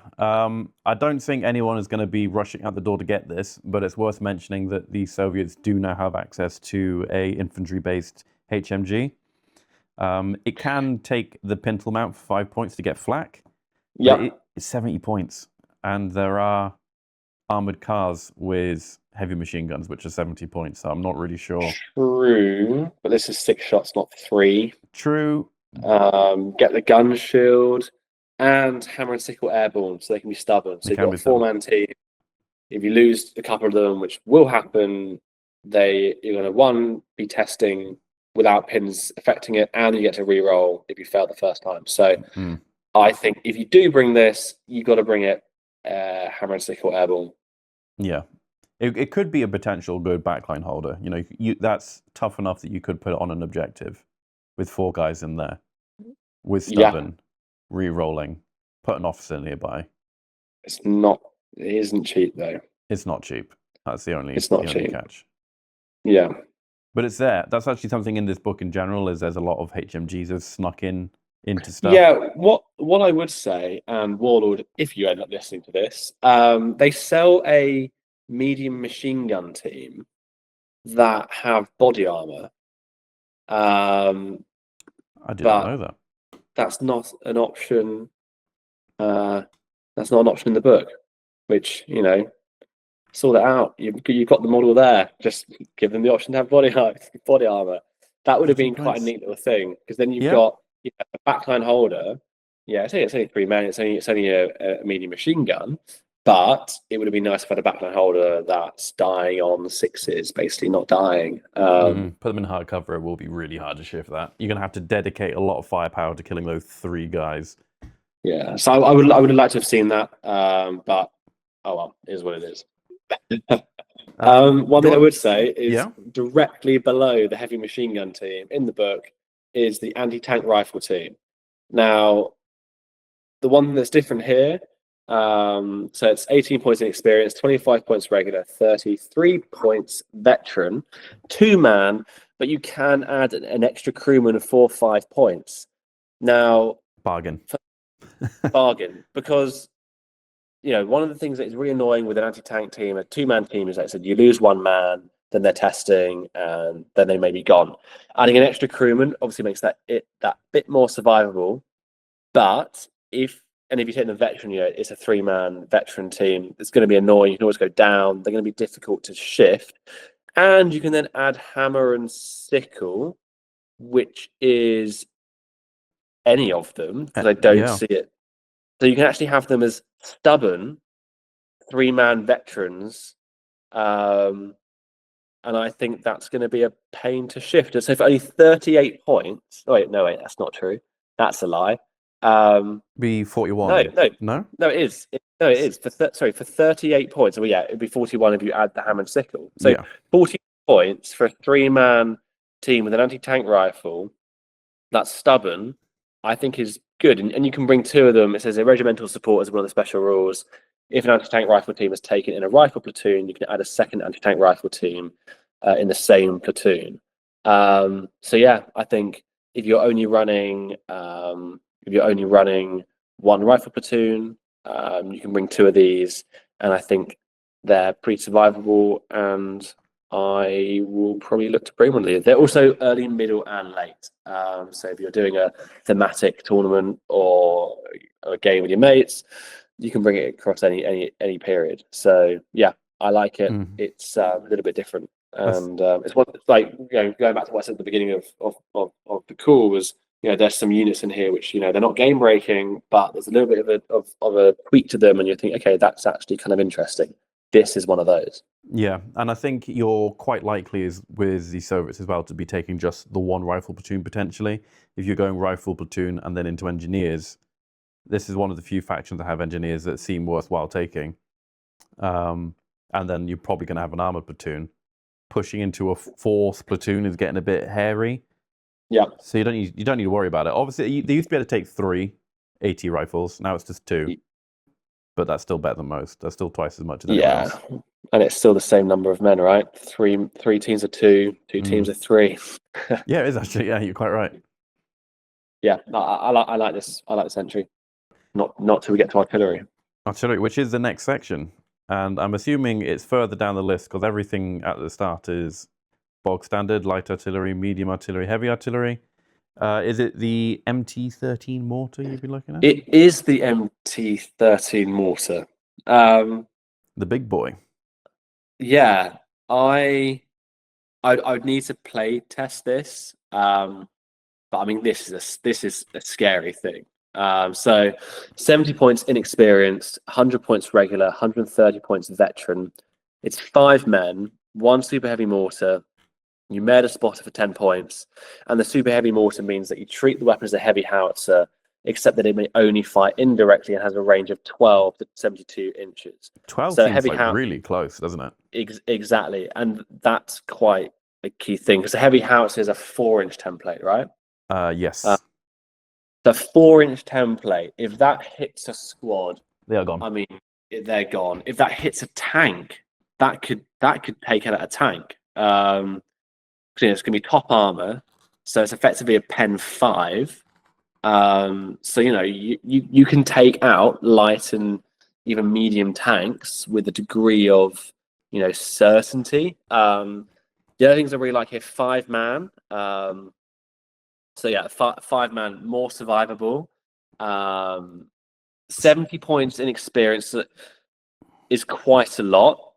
S1: I don't think anyone is going to be rushing out the door to get this, but it's worth mentioning that the Soviets do now have access to a infantry-based HMG. It can take the Pintle mount for 5 points to get flak.
S3: Yeah,
S1: it's 70 points, and there are armored cars with heavy machine guns, which are 70 points. So I'm not really sure.
S3: True, but this is 6 shots, not 3.
S1: True.
S3: Get the gun shield and hammer and sickle airborne, so they can be stubborn. So you've got a 4-man team. If you lose a couple of them, which will happen, you're going to be testing without pins affecting it, and you get to re-roll if you fail the first time. So I think if you do bring this, you got to bring it hammer and sickle airborne.
S1: Yeah. It could be a potential good backline holder. That's tough enough that you could put it on an objective with 4 guys in there, with stubborn, re-rolling, put an officer nearby.
S3: It isn't cheap though.
S1: It's not cheap. That's the only catch.
S3: Yeah.
S1: But it's there. That's actually something in this book in general, is there's a lot of HMGs have snuck into stuff.
S3: Yeah, what I would say, and Warlord, if you end up listening to this, they sell a medium machine gun team that have body armor.
S1: I didn't know that.
S3: That's not an option. That's not an option in the book. Which sort it out. You've got the model there. Just give them the option to have body armor. That would have been quite a neat little thing, because then you've got a backline holder. Yeah, it's only 3 men. It's only a medium machine gun. But it would have been nice if I had a backline holder that's dying on 6s, basically not dying.
S1: Put them in hardcover. It will be really hard to shift that. You're going to have to dedicate a lot of firepower to killing those 3 guys.
S3: Yeah, so I would have liked to have seen that, but oh well, it is what it is. One thing I would say is directly below the heavy machine gun team in the book is the anti-tank rifle team. Now, the one that's different here, so it's 18 points in experience, 25 points regular, 33 points veteran, 2-man, but you can add an extra crewman of 4 or 5 points. Now,
S1: bargain,
S3: because one of the things that is really annoying with an anti-tank team, a 2-man team, is like I said, you lose 1 man, then they're testing, and then they may be gone. Adding an extra crewman obviously makes that bit more survivable. But if you take the veteran, it's a 3-man veteran team. It's going to be annoying. You can always go down. They're going to be difficult to shift. And you can then add hammer and sickle, which is any of them, because I don't see it. So you can actually have them as stubborn 3-man veterans. And I think that's going to be a pain to shift. So for only 38 points... wait, that's not true. That's a lie.
S1: Be 41. No,
S3: it is. It is for 38 points. Well, yeah, it'd be 41 if you add the hammer and sickle. So 40 points for a 3-man team with an anti-tank rifle that's stubborn. I think is good. And you can bring 2 of them. It says a regimental support is one of the special rules. If an anti-tank rifle team is taken in a rifle platoon, you can add a second anti-tank rifle team in the same platoon. So yeah, I think if you're only running one rifle platoon, you can bring 2 of these, and I think they're pretty survivable. And I will probably look to bring one of these. They're also early, middle, and late. So if you're doing a thematic tournament or a game with your mates, you can bring it across any period. So yeah, I like it. It's a little bit different, and it's one like going back to what I said at the beginning of the call was, there's some units in here which they're not game breaking, but there's a little bit of a tweak to them, and you think, okay, that's actually kind of interesting. This is one of those.
S1: Yeah, and I think you're quite likely with the Soviets as well to be taking just the one rifle platoon potentially. If you're going rifle platoon and then into engineers, this is one of the few factions that have engineers that seem worthwhile taking. And then you're probably going to have an armored platoon. Pushing into a 4th platoon is getting a bit hairy.
S3: Yeah.
S1: So you don't need to worry about it. Obviously, they used to be able to take 3 AT rifles. Now it's just 2. But that's still better than most. That's still twice as much as anyone else.
S3: And it's still the same number of men, right? Three teams of 2, 2 teams of 3.
S1: Yeah, it is actually. Yeah, you're quite right.
S3: Yeah, I like this. I like this entry. Not till we get to artillery.
S1: Artillery, which is the next section, and I'm assuming it's further down the list because everything at the start is bog standard: light artillery, medium artillery, heavy artillery. Is it the MT-13 mortar you've been looking at?
S3: It is the MT-13 mortar.
S1: The big boy.
S3: Yeah, I would need to play test this, but I mean this is a scary thing. So 70 points inexperienced, 100 points regular, 130 points veteran. It's 5 men, 1 super heavy mortar. You made a spotter for 10 points, and the super heavy mortar means that you treat the weapon as a heavy howitzer, except that it may only fire indirectly and has a range of 12 to 72 inches.
S1: 12
S3: so
S1: seems
S3: heavy
S1: like really close, doesn't it?
S3: Exactly, and that's quite a key thing because the heavy howitzer is a 4-inch template, right?
S1: Yes.
S3: The 4-inch template, if that hits a squad,
S1: they are gone.
S3: I mean, they're gone. If that hits a tank, that could take out a tank. It's going to be top armor, so it's effectively a Pen 5. So you can take out light and even medium tanks with a degree of certainty. The other things I really like here, 5 man. So yeah, 5 man, more survivable. 70 points in experience is quite a lot.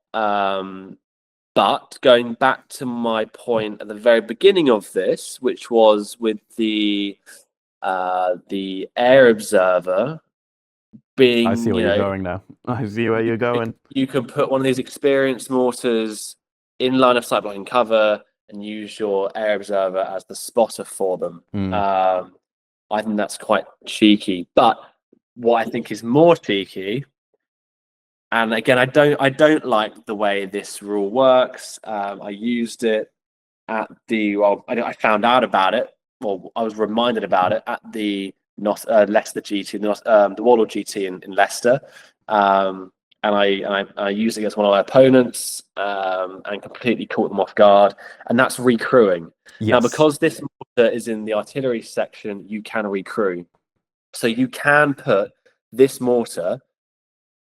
S3: But going back to my point at the very beginning of this, which was with the air observer being,
S1: I see where you're going now. I see where you're going.
S3: You can put one of these experienced mortars in line of sight blocking cover and use your air observer as the spotter for them. I think that's quite cheeky. But what I think is more cheeky, and again, I don't like the way this rule works. I used it at I found out about it. Well, I was reminded about it at the Leicester GT, the Warlord GT in Leicester, and I used it against one of my opponents and completely caught them off guard. And that's recrewing. Yes. Now, because this mortar is in the artillery section, you can recrew. So you can put this mortar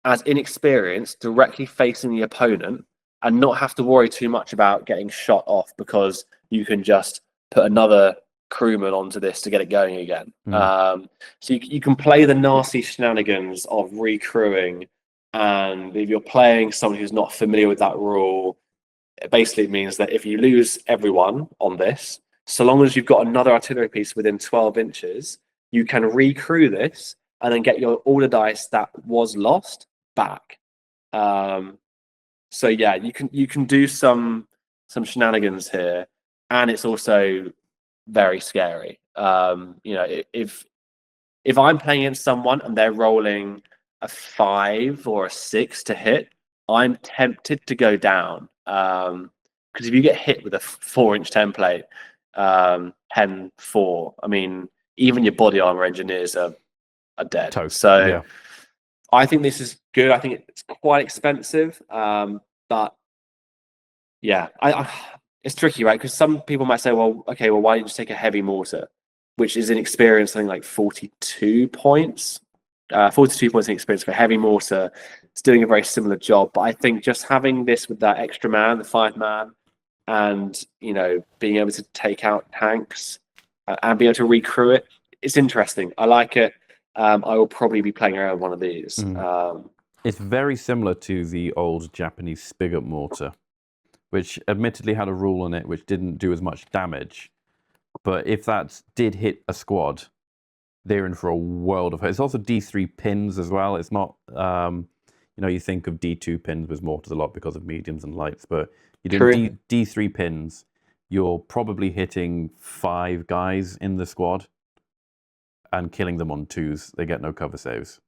S3: as inexperienced directly facing the opponent and not have to worry too much about getting shot off because you can just put another crewman onto this to get it going again. So you can play the nasty shenanigans of recrewing, and if you're playing someone who's not familiar with that rule, it basically means that if you lose everyone on this, so long as you've got another artillery piece within 12 inches, you can recrew this and then get your order dice that was lost back. So yeah, you can do some shenanigans here, and it's also very scary. If I'm playing against someone and they're rolling a 5 or a 6 to hit, I'm tempted to go down. Because if you get hit with a 4-inch template, Pen 4, I mean, even your body armor engineers are dead.
S1: Toast.
S3: So
S1: Yeah.
S3: I think this is good. I think it's quite expensive, but yeah, it's tricky, right? Because some people might say, well, okay, well, why don't you just take a heavy mortar, which is in experience something like 42 points. 42 points in experience for heavy mortar. It's doing a very similar job, but I think just having this with that extra man, the 5-man, and being able to take out tanks and be able to recrew it, it's interesting. I like it. I will probably be playing around one of these.
S1: It's very similar to the old Japanese spigot mortar, which admittedly had a rule on it which didn't do as much damage. But if that did hit a squad, they're in for a world of hurt. It's also D3 pins as well. It's not, you think of D2 pins with mortars a lot because of mediums and lights, but you're doing D3 pins, you're probably hitting 5 guys in the squad and killing them on 2s. They get no cover saves.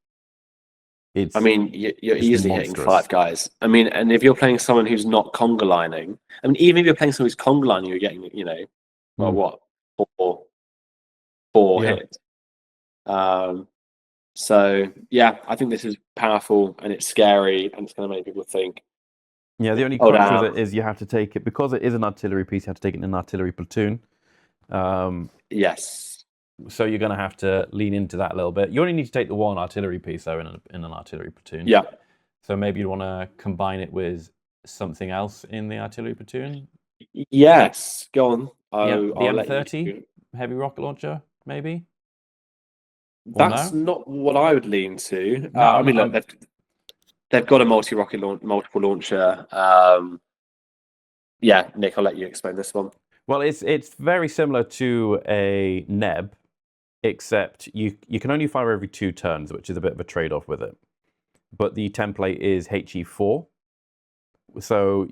S3: You're easily hitting 5 guys. And if you're playing someone who's not conga lining, even if you're playing someone who's conga lining, you're getting, what, 4 hits. So yeah, I think this is powerful and it's scary and it's going to make people think.
S1: Yeah, the only crux with it is you have to take it, because it is an artillery piece, you have to take it in an artillery platoon.
S3: Yes.
S1: So you're going to have to lean into that a little bit. You only need to take the 1 artillery piece, though, in an artillery platoon.
S3: Yeah.
S1: So maybe you want to combine it with something else in the artillery platoon?
S3: Yes. Go on.
S1: The M30 heavy rocket launcher, maybe?
S3: That's not what I would lean to. Look, they've got a multiple launcher. Yeah, Nick, I'll let you explain this one.
S1: Well, it's very similar to a NEB, except you can only fire every 2 turns, which is a bit of a trade-off with it. But the template is HE4. So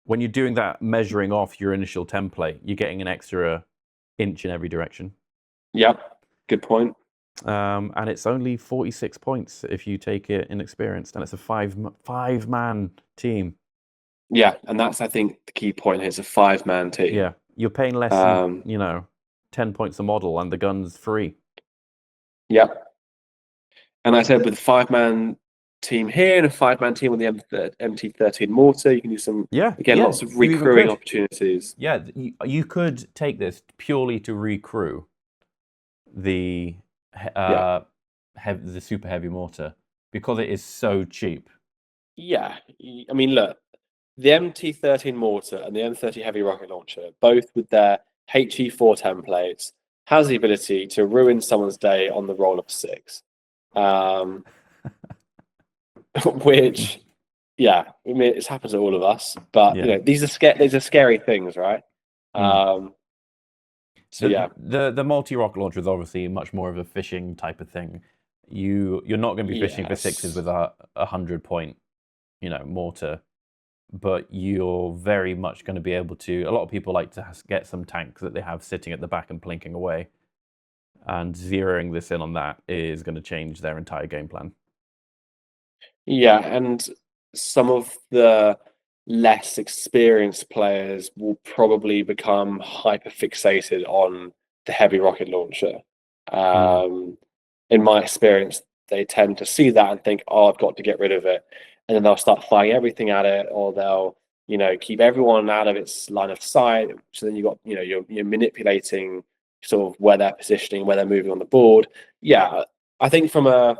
S1: when you're doing that, measuring off your initial template, you're getting an extra inch in every direction.
S3: Yep, good point.
S1: And it's only 46 points if you take it inexperienced, and it's a 5-man team.
S3: Yeah, and that's, I think, the key point. It's a 5-man team.
S1: Yeah, you're paying less than 10 points a model, and the gun's free.
S3: Yep. And I said with a 5-man team here and a 5-man team on the MT13 mortar, you can do some lots of recrewing opportunities.
S1: Yeah, you could take this purely to recrew the super heavy mortar because it is so cheap.
S3: Yeah, look, the MT13 mortar and the M30 heavy rocket launcher, both with their HE4 templates, has the ability to ruin someone's day on the roll of 6. Which, it's happened to all of us. But these are scary things, right? The
S1: multi-rocket launcher is obviously much more of a fishing type of thing. You're not going to be fishing for 6s with a 100-point, mortar. But you're very much going to be able to. A lot of people like to get some tanks that they have sitting at the back and plinking away, and zeroing this in on that is going to change their entire game plan.
S3: Yeah, and some of the less experienced players will probably become hyper fixated on the heavy rocket launcher. In my experience, they tend to see that and think, "Oh, I've got to get rid of it." And then they'll start firing everything at it, or they'll, keep everyone out of its line of sight. So then you're manipulating sort of where they're positioning, where they're moving on the board. Yeah, I think from a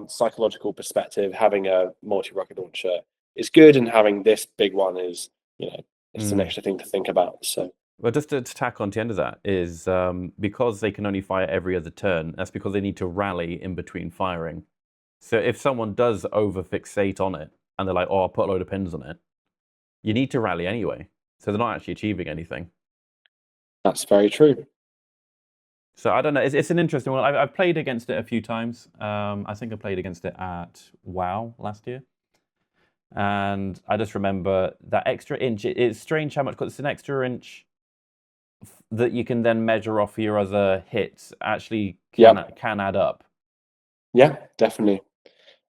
S3: psychological perspective, having a multi-rocket launcher is good, and having this big one is, it's an extra thing to think about. So.
S1: Well, just to tack on to the end of that is because they can only fire every other turn. That's because they need to rally in between firing. So if someone does over-fixate on it, and they're like, "Oh, I'll put a load of pins on it," you need to rally anyway. So they're not actually achieving anything.
S3: That's very true.
S1: So I don't know. It's an interesting one. I've played against it a few times. I think I played against it at WoW last year. And I just remember that extra inch. It's strange how much, because it's an extra inch that you can then measure off your other hits actually can add up.
S3: Yeah, definitely.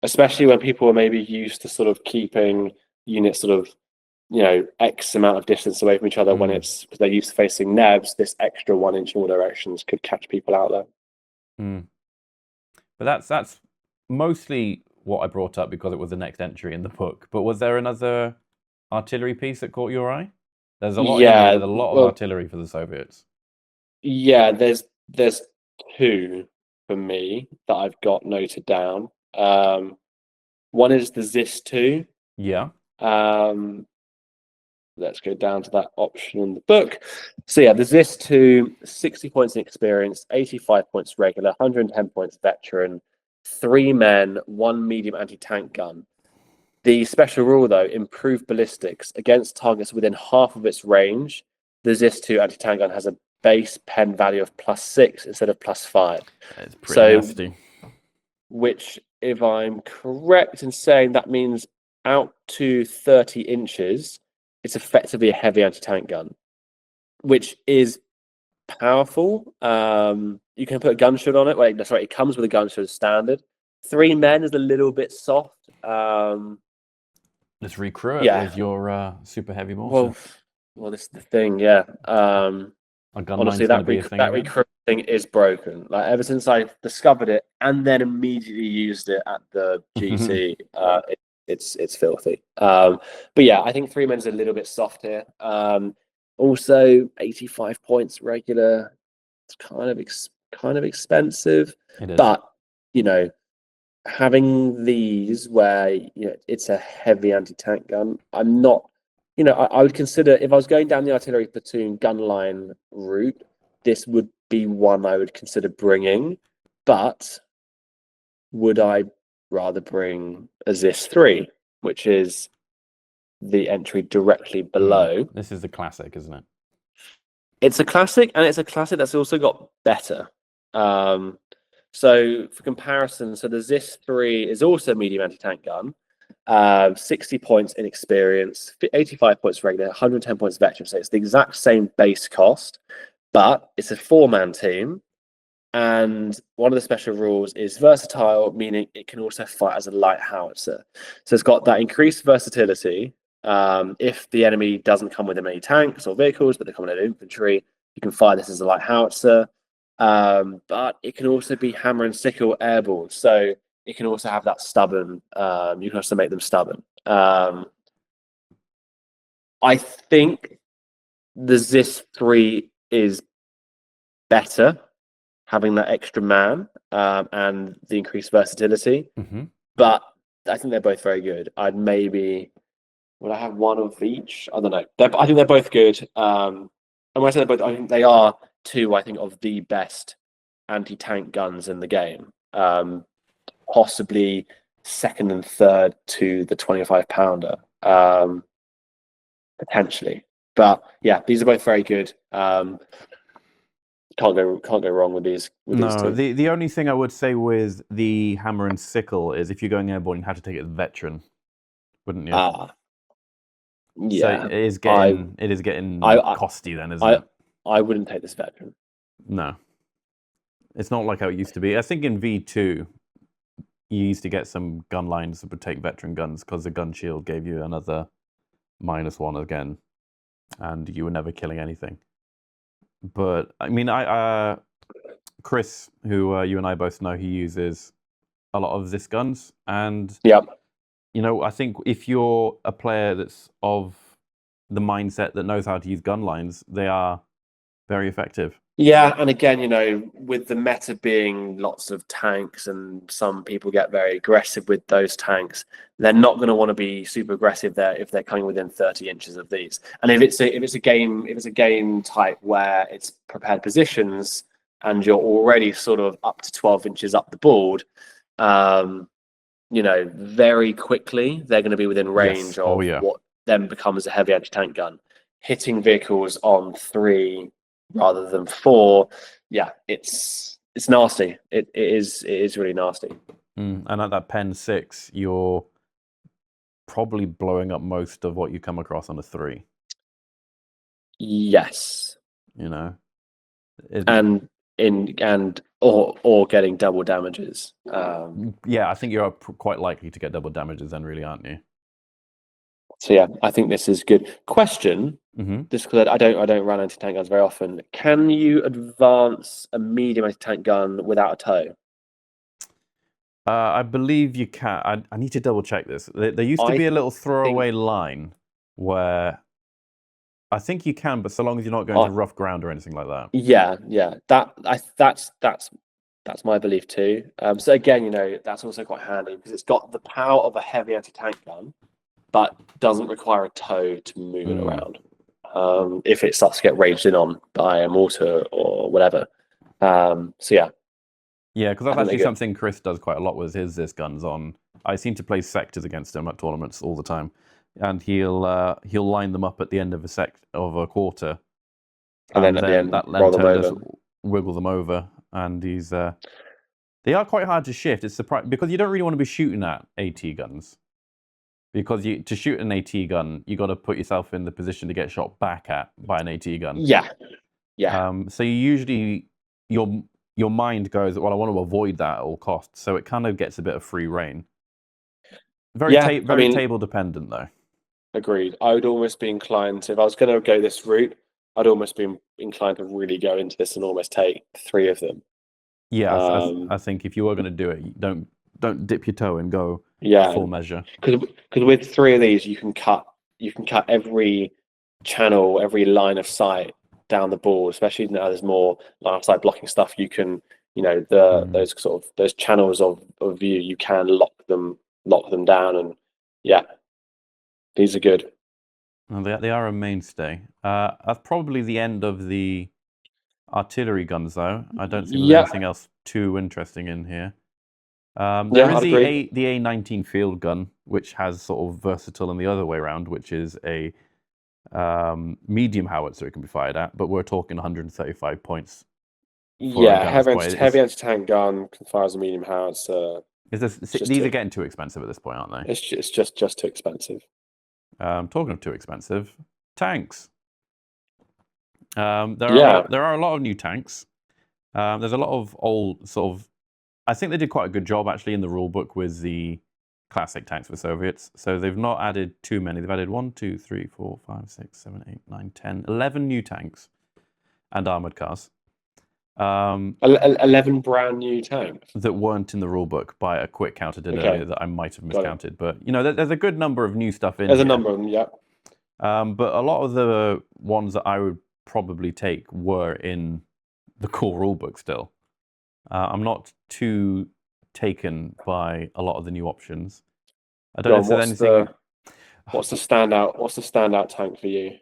S3: Especially when people are maybe used to sort of keeping units sort of X amount of distance away from each other when it's because they're used to facing nebs. This extra 1 inch in all directions could catch people out there.
S1: But that's mostly what I brought up because it was the next entry in the book. But was there another artillery piece that caught your eye? There's a lot. There's a lot of artillery for the Soviets.
S3: Yeah, there's two for me that I've got noted down. One is the ZIS-2.
S1: Yeah.
S3: Let's go down to that option in the book. So yeah, the ZIS-2, 60 points in experience, 85 points regular, 110 points veteran, 3 men, 1 medium anti-tank gun. The special rule, though, improved ballistics against targets within half of its range. The ZIS-2 anti-tank gun has a base pen value of +6 instead of +5.
S1: It's pretty nasty.
S3: Which, if I'm correct in saying, that means out to 30 inches, it's effectively a heavy anti-tank gun, which is powerful. You can put a gun shield on it. Wait, that's right. It comes with a gun shield standard. 3 men is a little bit soft.
S1: Let's recrew it with your super heavy mortar.
S3: Well, this is the thing. Yeah. Honestly, that recruit thing is broken. Like ever since I discovered it and then immediately used it at the GT, it's filthy. But yeah, I think 3 men is a little bit soft here. Also, 85 points regular. It's kind of expensive.
S1: It is.
S3: But having these where it's a heavy anti-tank gun, I'm not. I would consider, if I was going down the artillery platoon gun line route, this would be one I would consider bringing. But would I rather bring a ZIS-3, which is the entry directly below?
S1: This is the classic, isn't it?
S3: It's a classic, and it's a classic that's also got better. So for comparison, so the ZIS-3 is also a medium anti-tank gun. 60 points in experience, 85 points regular, 110 points veteran. So it's the exact same base cost, but it's a 4-man team. And one of the special rules is versatile, meaning it can also fight as a light howitzer. So it's got that increased versatility. If the enemy doesn't come with many tanks or vehicles, but they come in infantry, you can fire this as a light howitzer. But it can also be hammer and sickle airborne. So it can also have that stubborn. You can also make them stubborn. I think the ZIS-3 is better, having that extra man and the increased versatility. But I think they're both very good. Would I have one of each? I don't know. I think they're both good. And when I say they're both, I think they are two, of the best anti-tank guns in the game. Possibly second and third to the 25-pounder, potentially. But yeah, these are both very good. Can't go wrong with these. These two.
S1: The only thing I would say with the hammer and sickle is if you're going airborne, you have to take it as veteran, wouldn't you?
S3: Yeah.
S1: So it is getting costly then, isn't it?
S3: I wouldn't take this veteran.
S1: No, it's not like how it used to be. I think in V2, you used to get some gun lines that would take veteran guns because the gun shield gave you another -1 again, and you were never killing anything. But I mean, Chris, who you and I both know, he uses a lot of ZIS guns, and I think if you're a player that's of the mindset that knows how to use gun lines, they are very effective.
S3: Yeah, and again, with the meta being lots of tanks, and some people get very aggressive with those tanks, they're not going to want to be super aggressive there if they're coming within 30 inches of these. And if it's a game type where it's prepared positions and you're already sort of up to 12 inches up the board, very quickly they're going to be within range of what then becomes a heavy anti-tank gun. Hitting vehicles on 3 rather than 4, it's nasty. It is really nasty.
S1: And at that pen 6, you're probably blowing up most of what you come across on a 3.
S3: Yes. Or getting double damages.
S1: I think you're quite likely to get double damages then, really, aren't you?
S3: So yeah, I think this is good. Question,
S1: Hmm.
S3: just because I don't run anti-tank guns very often. Can you advance a medium anti-tank gun without a tow?
S1: I believe you can. I need to double check this. There used to
S3: I
S1: be a little throwaway line where I think you can, but so long as you're not going to rough ground or anything like that.
S3: Yeah. That's my belief too. So again, you know, that's also quite handy because it's got the power of a heavy anti-tank gun, but doesn't require a tow to move it around. If it starts to get raged in on by a mortar or whatever. So yeah.
S1: Yeah, because that's
S3: I think
S1: actually
S3: they're good.
S1: something Chris does quite a lot with his guns on. I seem to play sectors against him at tournaments all the time, and he'll line them up at the end of a quarter,
S3: And then at the end,
S1: that
S3: roll them
S1: Lento just
S3: over.
S1: wiggle them over, and he's they are quite hard to shift. It's surprising because you don't really want to be shooting at AT guns, because to shoot an AT gun, you got to put yourself in the position to get shot back at by an AT gun.
S3: Yeah.
S1: So you usually your mind goes, well, I want to avoid that at all costs. So it kind of gets a bit of free reign. Very table dependent though.
S3: Agreed. I would almost be inclined to, if I was going to go this route, I'd almost be inclined to really go into this and almost take 3 of them.
S1: Yeah, I think if you were going to do it, don't dip your toe and go full measure.
S3: Because with 3 of these, you can cut every channel, every line of sight down the board. Especially now there's more line of sight blocking stuff. You can, you know, those channels of view, you can lock them down, and yeah, these are good.
S1: Well, they are a mainstay. That's probably the end of the artillery guns, though. I don't think there's anything else too interesting in here. There is the A19 field gun, which has sort of versatile in the other way around, which is a medium howitzer it can be fired at, but we're talking 135 points.
S3: Heavy anti-tank gun can fire as a medium howitzer.
S1: These are getting too expensive at this point, aren't they?
S3: It's just too expensive.
S1: Talking of too expensive, tanks. There are a lot of new tanks. There's a lot of old sort of. I think they did quite a good job actually in the rule book with the classic tanks for Soviets. So they've not added too many. They've added 1, 2, 3, 4, 5, 6, 7, 8, 9, 10, 11 new tanks and armored cars.
S3: 11 brand new tanks
S1: that weren't in the rule book. By a quick count I did earlier that I might have miscounted, but you know, there's a good number of new stuff in.
S3: There's a number of them, yeah.
S1: But a lot of the ones that I would probably take were in the core rule book still. I'm not too taken by a lot of the new options. I don't know if there's anything.
S3: What's the standout tank for you?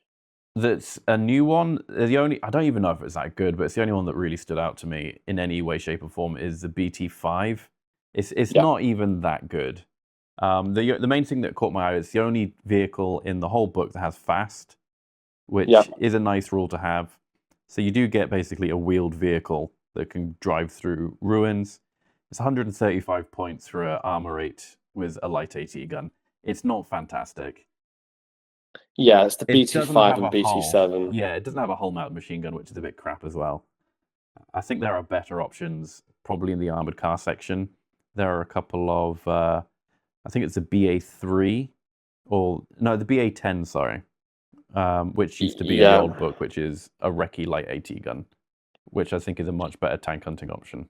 S1: That's a new one. I don't even know if it's that good, but it's the only one that really stood out to me in any way, shape, or form is the BT5. It's not even that good. The main thing that caught my eye is the only vehicle in the whole book that has fast, which is a nice rule to have. So you do get basically a wheeled vehicle that can drive through ruins. It's 135 points for an armor 8 with a light AT gun. It's not fantastic.
S3: Yeah, it's the BT5 and BT7.
S1: Yeah, it doesn't have a hull mounted machine gun, which is a bit crap as well. I think there are better options, probably in the armored car section. There are a couple of, I think it's the BA3, the BA10, sorry, which used to be in the old book, which is a recce light AT gun, which I think is a much better tank hunting option.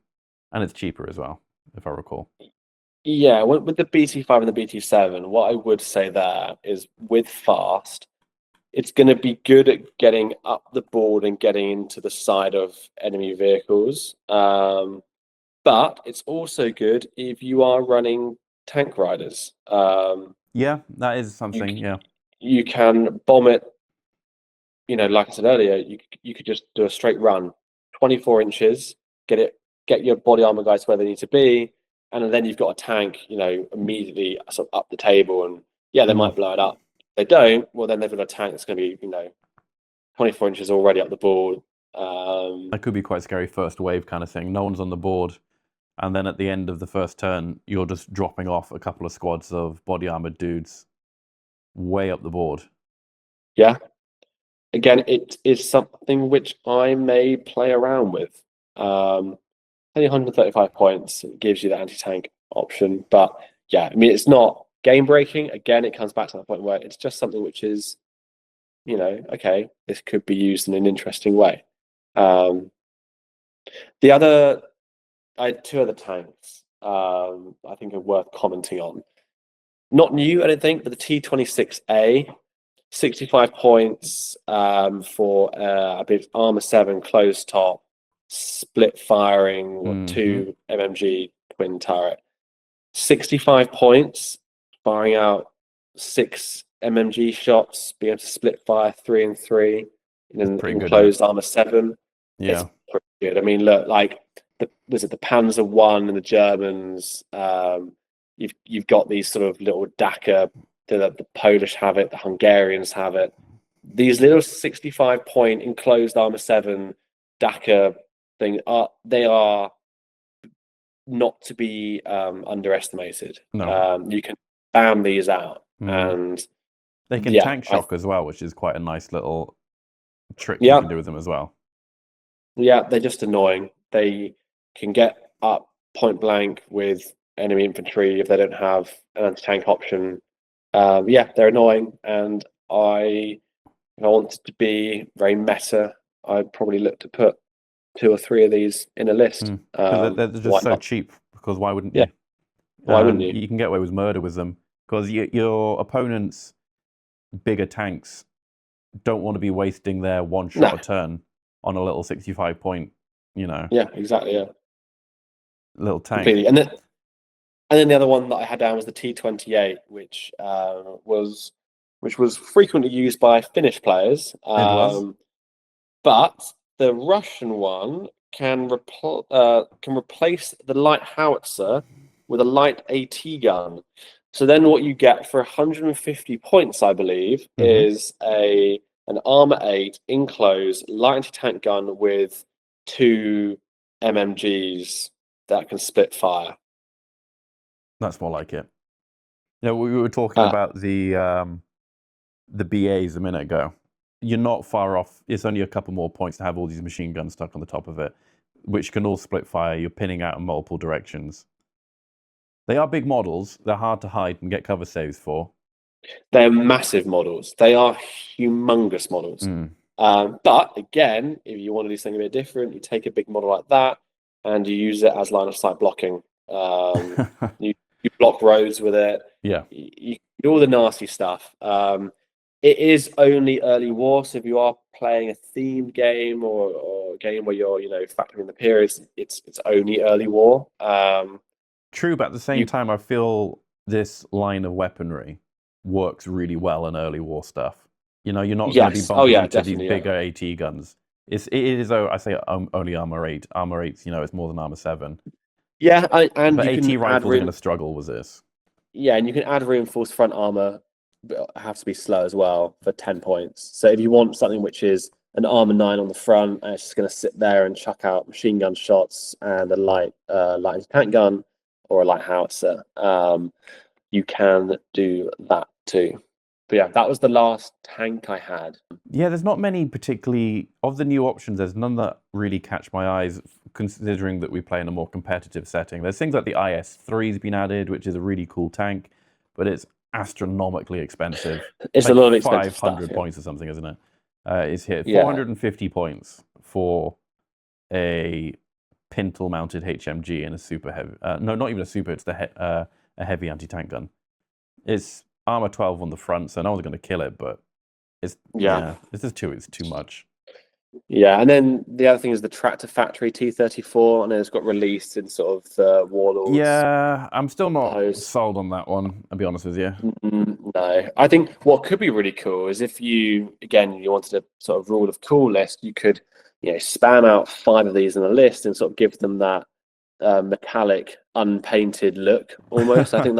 S1: And it's cheaper as well, if I recall.
S3: Yeah, with the BT5 and the BT7, what I would say there is with fast, it's going to be good at getting up the board and getting into the side of enemy vehicles. But it's also good if you are running tank riders.
S1: Yeah, that is something,
S3: You can bomb it, you know, like I said earlier, you could just do a straight run, 24 inches, get your body armor guys where they need to be, and then you've got a tank, you know, immediately sort of up the table, and they might blow it up. If they don't, well, then they've got a tank that's going to be, you know, 24 inches already up the board.
S1: That could be quite scary first wave kind of thing. No one's on the board, and then at the end of the first turn, you're just dropping off a couple of squads of body armored dudes way up the board.
S3: Yeah. Again, it is something which I may play around with. Only 135 points gives you the anti-tank option, but yeah, I mean, it's not game breaking. Again, it comes back to that point where it's just something which is, okay, this could be used in an interesting way. I had two other tanks I think are worth commenting on. Not new, I don't think, but the T-26A, 65 points for I believe Armor 7 closed top, split firing, 2 MMG twin turret. 65 points, firing out 6 MMG shots, being able to split fire 3 and 3 in enclosed Armor 7.
S1: Yeah.
S3: It's pretty good. I mean, look, like the Panzer 1 and the Germans, you've got these sort of little Daka, the Polish have it, the Hungarians have it. These little 65 point enclosed Armor 7 Daka thing they are not to be underestimated.
S1: No.
S3: You can bam these out, and
S1: they can tank shock as well, which is quite a nice little trick you can do with them as well.
S3: Yeah, they're just annoying. They can get up point blank with enemy infantry if they don't have an anti-tank option. They're annoying, and if I wanted to be very meta, I'd probably look to put 2 or 3 of these in a list.
S1: They're just so cheap, because why wouldn't you?
S3: Yeah. Why wouldn't you?
S1: You can get away with murder with them, because your opponent's bigger tanks don't want to be wasting their one shot a turn on a little 65 point,
S3: Yeah, exactly, yeah.
S1: Little tank.
S3: Completely. And then the other one that I had down was the T-28, which was frequently used by Finnish players.
S1: It was.
S3: But the Russian one can replace the light howitzer with a light AT gun. So then what you get for 150 points, I believe, is an Armor 8 enclosed light anti-tank gun with 2 MMGs that can split fire.
S1: That's more like it. We were talking about the BAs a minute ago. You're not far off. It's only a couple more points to have all these machine guns stuck on the top of it, which can all split fire. You're pinning out in multiple directions. They are big models. They're hard to hide and get cover saves for.
S3: They're massive models. They are humongous models. But again, if you want to do something a bit different, you take a big model like that and you use it as line of sight blocking. You block roads with it.
S1: Yeah.
S3: You do all the nasty stuff. It is only early war, so if you are playing a themed game or a game where you're, factoring the periods, it's only early war.
S1: True, but at the same time, I feel this line of weaponry works really well in early war stuff. You're not going to be bumping into these bigger AT guns. It is, I say, only Armor 8. Armor 8, it's more than Armor 7.
S3: Yeah, but
S1: AT rifles are going to struggle with this.
S3: Yeah, and you can add reinforced front armor, but it has to be slow as well for 10 points. So if you want something which is an Armor 9 on the front, and it's just going to sit there and chuck out machine gun shots and a light anti-tank gun or a light howitzer, you can do that too. But yeah, that was the last tank I had.
S1: Yeah, there's not many particularly of the new options. There's none that really catch my eyes, considering that we play in a more competitive setting. There's things like the IS-3's been added, which is a really cool tank, but it's astronomically expensive.
S3: It's a lot of expensive
S1: 500
S3: stuff,
S1: points or something, isn't it? It's here 450 points for a pintle-mounted HMG and a super heavy. No, not even a super. It's a heavy anti-tank gun. It's Armor 12 on the front, so no one's going to kill it, but it's it's too much.
S3: Yeah, and then the other thing is the Tractor Factory T-34, and it's got released in sort of Warlords.
S1: Yeah, I'm still not sold on that one, I'll be honest with you.
S3: No, I think what could be really cool is if you wanted a sort of rule of cool list, you could spam out 5 of these in a list and sort of give them that metallic unpainted look almost. I think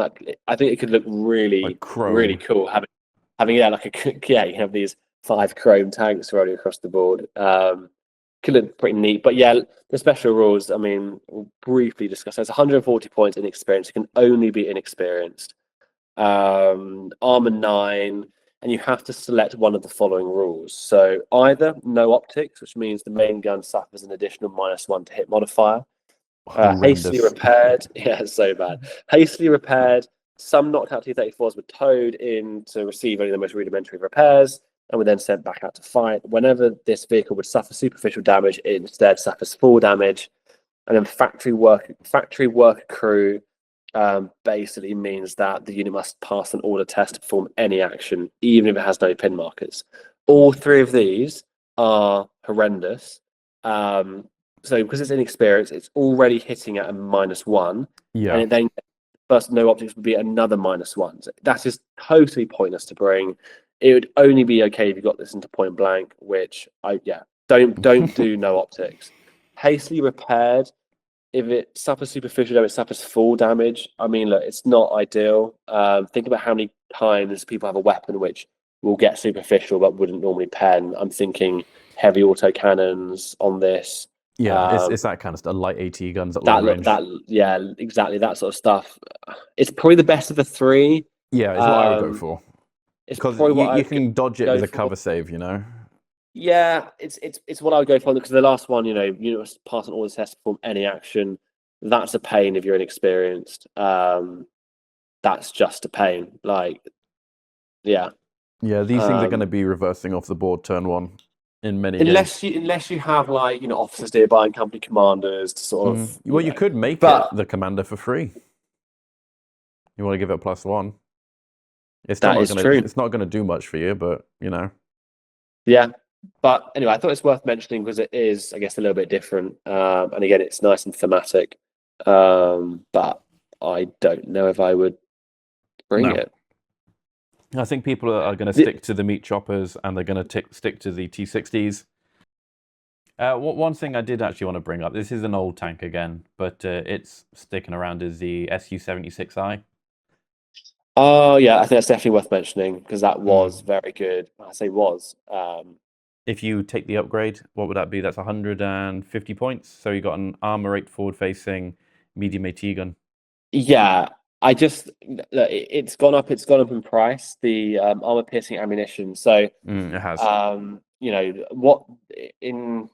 S3: it could look really really cool having you have these 5 chrome tanks rolling across the board. Could look pretty neat. But yeah, the special rules, I mean, we'll briefly discuss. It's 140 points inexperienced. It can only be inexperienced. Armor 9, and you have to select one of the following rules. So either no optics, which means the main gun suffers an additional -1 to hit modifier. Hastily repaired, so bad. Hastily repaired, Some knocked out T-34s were towed in to receive only the most rudimentary repairs and were then sent back out to fight. Whenever this vehicle would suffer superficial damage, it instead suffers full damage. And then factory work crew basically means that the unit must pass an order test to perform any action, even if it has no pin markers. All three of these are horrendous. So because it's inexperienced, it's already hitting at a -1.
S1: Yeah.
S3: And it then first no optics would be another -1. So that's just totally pointless to bring. It would only be okay if you got this into point blank, which don't do no optics. Hastily repaired. If it suffers superficial damage, it suffers full damage. I mean, look, it's not ideal. Think about how many times people have a weapon which will get superficial but wouldn't normally pen. I'm thinking heavy autocannons on this.
S1: Yeah, it's that kind of stuff. Light AT guns at long range.
S3: Yeah, exactly that sort of stuff. It's probably the best of the three.
S1: Yeah, it's what I would go for.
S3: It's
S1: Because
S3: probably what
S1: you can dodge it with a cover save, you know.
S3: Yeah, it's what I would go for because the last one, you must pass on all the tests to perform any action. That's a pain if you're inexperienced. That's just a pain. Like, yeah.
S1: Yeah, these things are going to be reversing off the board turn one in many
S3: unless
S1: games.
S3: unless you have like officers nearby and company commanders to sort of.
S1: Well, you could make it the commander for free. You want to give it a +1. It's not going to do much for you, but
S3: Yeah. But anyway, I thought it's worth mentioning because it is, I guess, a little bit different. And again, it's nice and thematic. But I don't know if I would bring it.
S1: I think people are going to stick to the meat choppers and they're going to stick to the T60s. One thing I did actually want to bring up, this is an old tank again, but it's sticking around, is the Su-76I.
S3: Oh, yeah, I think that's definitely worth mentioning because that was very good. I say was.
S1: If you take the upgrade, what would that be? That's 150 points. So you got an armor 8 forward-facing medium AT gun.
S3: Yeah, it's gone up. It's gone up in price. The armor-piercing ammunition. So
S1: it has.
S3: In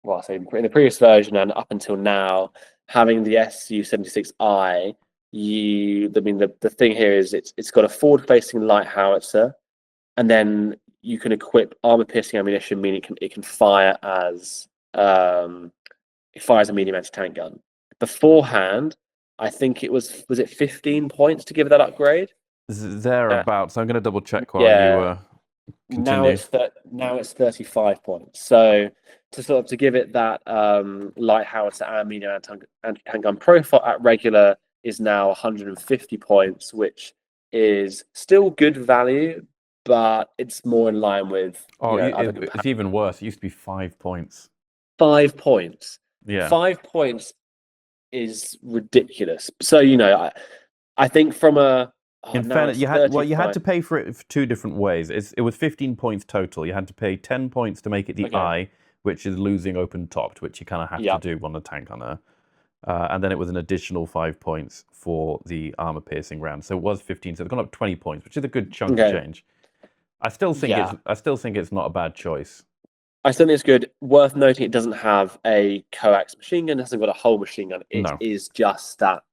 S3: the previous version and up until now, having the Su-76I, the thing here is it's got a forward-facing light howitzer, and then you can equip armor-piercing ammunition, meaning it can fire as it fires a medium anti-tank gun. Beforehand, I think it was it 15 points to give that upgrade?
S1: Thereabouts. So I'm going to double check while you continue.
S3: Now it's 35 points. So to give it that light howitzer and medium anti-tank gun profile at regular is now 150 points, which is still good value, but it's more in line with.
S1: It's even worse. It used to be 5 points.
S3: 5 points.
S1: Yeah.
S3: 5 points is ridiculous. So I think from a.
S1: In fairness, you had to pay for it 2 different ways. It was 15 points total. You had to pay 10 points to make it the eye, which is losing open topped, which you kind of have to do on the tank hunter. And then it was an additional 5 points for the armor piercing round. So it was 15. So it's gone up 20 points, which is a good chunk of change. I still think it's not a bad choice.
S3: I still think it's good. Worth noting, it doesn't have a coax machine gun. It hasn't got a whole machine gun. It is just that.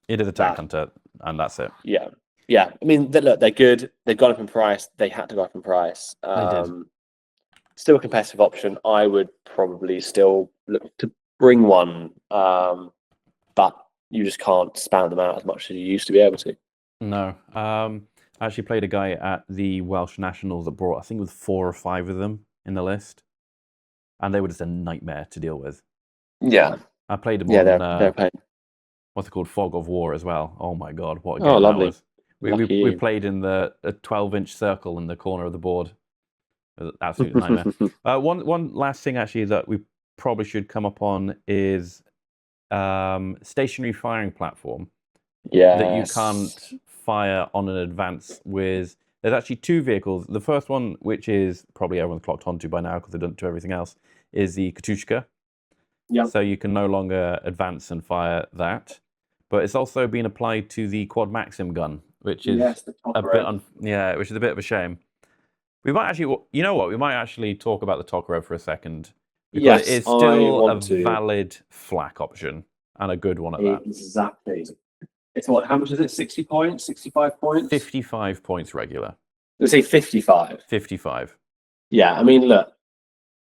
S3: It is a tank hunter, and that's it. Yeah. Yeah. I mean, look, they're good. They've gone up in price. They had to go up in price.
S1: They did.
S3: Still a competitive option. I would probably still look to bring one, but you just can't spam them out as much as you used to be able to.
S1: No. I actually played a guy at the Welsh Nationals that brought, I think it was 4 or 5 of them in the list. And they were just a nightmare to deal with.
S3: Yeah.
S1: I played them
S3: on
S1: they're pain. What's it called? Fog of War as well. Oh my God, what a game
S3: lovely.
S1: that was. We played in the 12-inch circle in the corner of the board. It was an absolute nightmare. One last thing actually that we probably should come up on is stationary firing platform.
S3: Yeah.
S1: That you can't fire on an advance with. There's actually 2 vehicles. The first one, which is probably everyone's clocked onto by now because they've done it to everything else, is the Katushka.
S3: Yeah.
S1: So you can no longer advance and fire that. But it's also been applied to the Quad Maxim gun, which is which is a bit of a shame. We might actually, we might actually talk about the Tokarev for a second. Because it is still a valid flak option and a good one at that.
S3: Exactly. It's what? How much is it? 60 points? 65 points?
S1: 55 points regular.
S3: Let's say 55.
S1: 55.
S3: Yeah, I mean, look,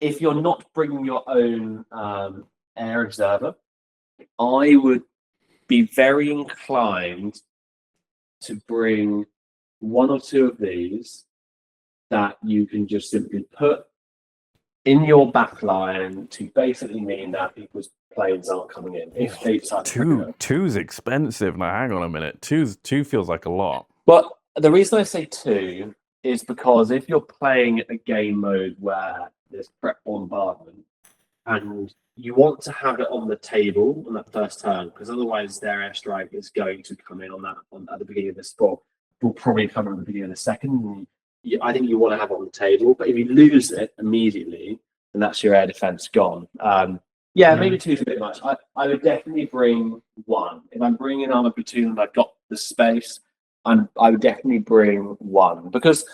S3: if you're not bringing your own air observer, I would be very inclined to bring one or two of these that you can just simply put in your back line to basically mean that people's planes aren't coming in. If they decide to bring them.
S1: Two's expensive. Now, hang on a minute. Two feels like a lot.
S3: But the reason I say two is because if you're playing a game mode where there's prep bombardment and you want to have it on the table on that first turn, because otherwise their airstrike is going to come in at the beginning of the spot. Will probably come at the beginning of the second. I think you want to have it on the table, but if you lose it immediately, then that's your air defense gone. Maybe two is a bit much. I would definitely bring one. If I'm bringing armor platoon and I've got the space, I would definitely bring one, because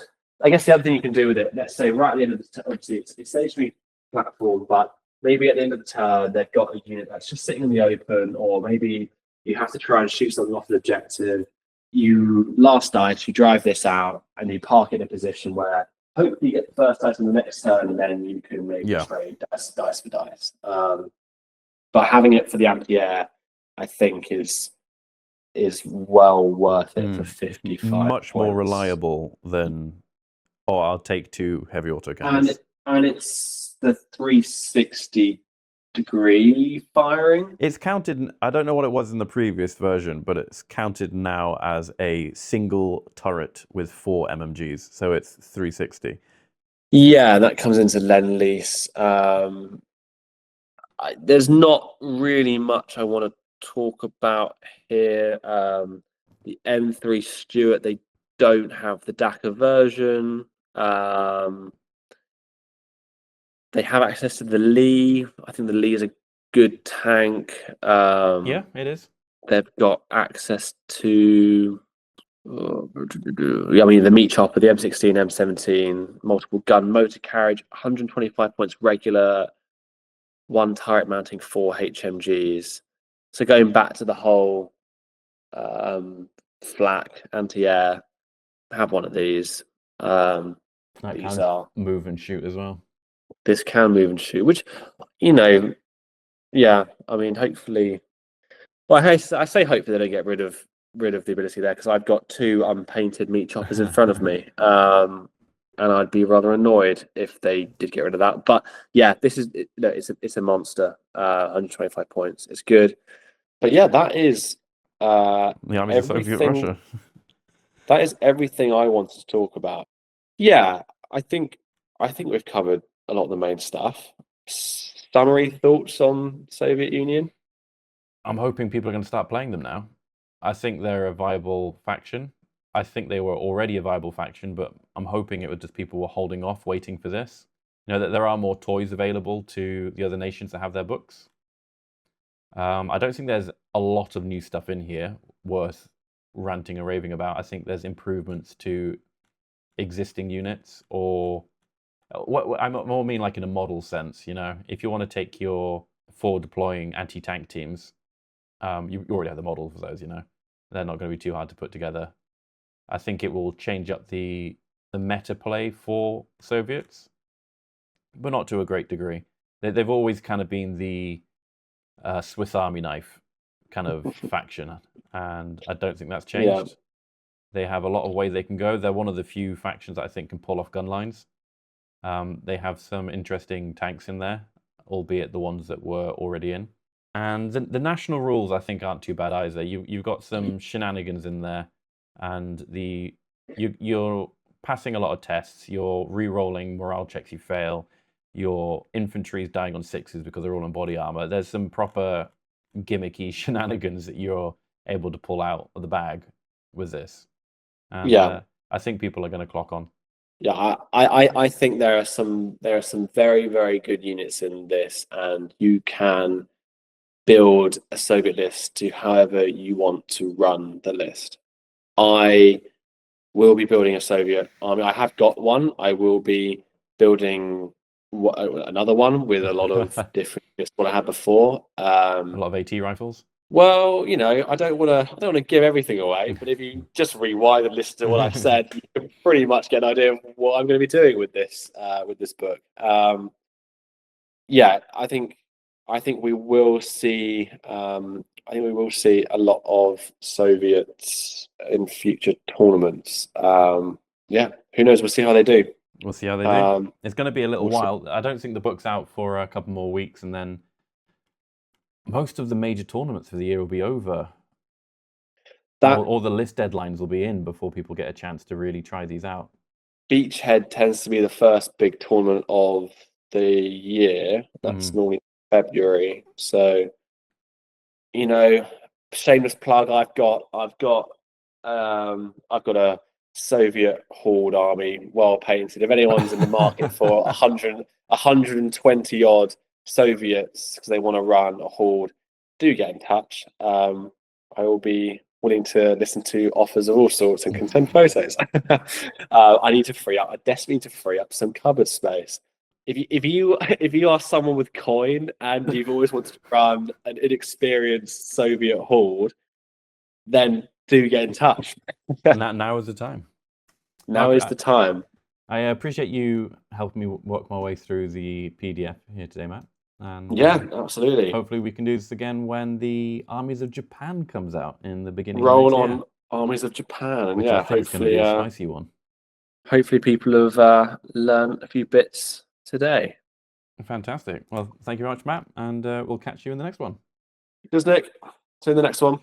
S3: I guess the other thing you can do with it, let's say right at the end of the obviously it's stationary platform, but maybe at the end of the turn they've got a unit that's just sitting in the open, or maybe you have to try and shoot something off an objective. You last dice, you drive this out, and you park it in a position where hopefully you get the first dice on the next turn, and then you can maybe trade dice for dice. But having it for the anti-air, I think, is well worth it for 55
S1: Much more reliable than, I'll take two heavy autocannons.
S3: And it's the 360-degree firing.
S1: It's counted, I don't know what it was in the previous version, but it's counted now as a single turret with 4 MMGs, so it's 360.
S3: Yeah, that comes into Lend-Lease. There's not really much I want to talk about here. The M3 Stuart, they don't have the DACA version. They have access to the Lee. I think the Lee is a good tank.
S1: Yeah, it is.
S3: They've got access to the meat chopper, the M16, M17, multiple gun motor carriage, 125 points regular, 1 turret mounting 4 HMGs. So going back to the whole flak anti-air, have one of these.
S1: That can move and shoot as well.
S3: This can move and shoot, which, I mean, hopefully. Well, I say hopefully they don't get rid of the ability there, because I've got 2 unpainted meat choppers in front of me, and I'd be rather annoyed if they did get rid of that. But yeah, this is it's a monster. 125 points. It's good. But yeah, that is
S1: the Armies of Soviet Russia.
S3: That is everything I wanted to talk about. Yeah, I think we've covered a lot of the main stuff. Summary thoughts on Soviet Union?
S1: I'm hoping people are going to start playing them now. I think they're a viable faction. I think they were already a viable faction, but I'm hoping it was just people were holding off, waiting for this. That there are more toys available to the other nations that have their books. I don't think there's a lot of new stuff in here worth ranting and raving about. I think there's improvements to existing units, or what I more mean like in a model sense. If you want to take your forward deploying anti-tank teams, you already have the model for those. They're not going to be too hard to put together. I think it will change up the meta play for Soviets, but not to a great degree. They've always kind of been the Swiss Army knife kind of faction, and I don't think that's changed. Yeah. They have a lot of ways they can go. They're one of the few factions that I think can pull off gun lines. They have some interesting tanks in there, albeit the ones that were already in. And the national rules, I think, aren't too bad either. You've got some shenanigans in there, and you're passing a lot of tests. You're re-rolling morale checks you fail. Your infantry is dying on 6s because they're all in body armor. There's some proper gimmicky shenanigans that you're able to pull out of the bag with this. And, I think people are going to clock on.
S3: Yeah, I think there are some very, very good units in this, and you can build a Soviet list to however you want to run the list. I will be building a Soviet army. I have got one. I will be building another one with a lot of different units what I had before.
S1: A lot of AT rifles.
S3: Well, I don't want to give everything away, but if you just rewind and listen to what I've said, you can pretty much get an idea of what I'm going to be doing with this book. Yeah, I think we will see. I think we will see a lot of Soviets in future tournaments. Yeah, who knows? We'll see how they do.
S1: We'll see how they do. It's going to be a little
S3: we'll see.
S1: while. I don't think the book's out for a couple more weeks, and then most of the major tournaments for the year will be over. All the list deadlines will be in before people get a chance to really try these out.
S3: Beachhead tends to be the first big tournament of the year. That's normally February. So, shameless plug. I've got a Soviet Horde army, well painted. If anyone's in the market for 120 odd Soviets because they want to run a Horde, do get in touch. I will be willing to listen to offers of all sorts and can send photos. I desperately need to free up some cupboard space. If you are someone with coin and you've always wanted to run an inexperienced Soviet Horde, then do get in touch.
S1: Now is the time.
S3: Now is the time.
S1: I appreciate you helping me work my way through the PDF here today, Matt. And
S3: yeah, absolutely.
S1: Hopefully we can do this again when the Armies of Japan comes out in the beginning
S3: Roll
S1: of next
S3: on
S1: year.
S3: Armies of Japan, and
S1: which
S3: yeah,
S1: I think is going to be a spicy one.
S3: Hopefully people have learned a few bits today.
S1: Fantastic. Well, thank you very much, Matt, and we'll catch you in the next one.
S3: Cheers, Nick. See you in the next one.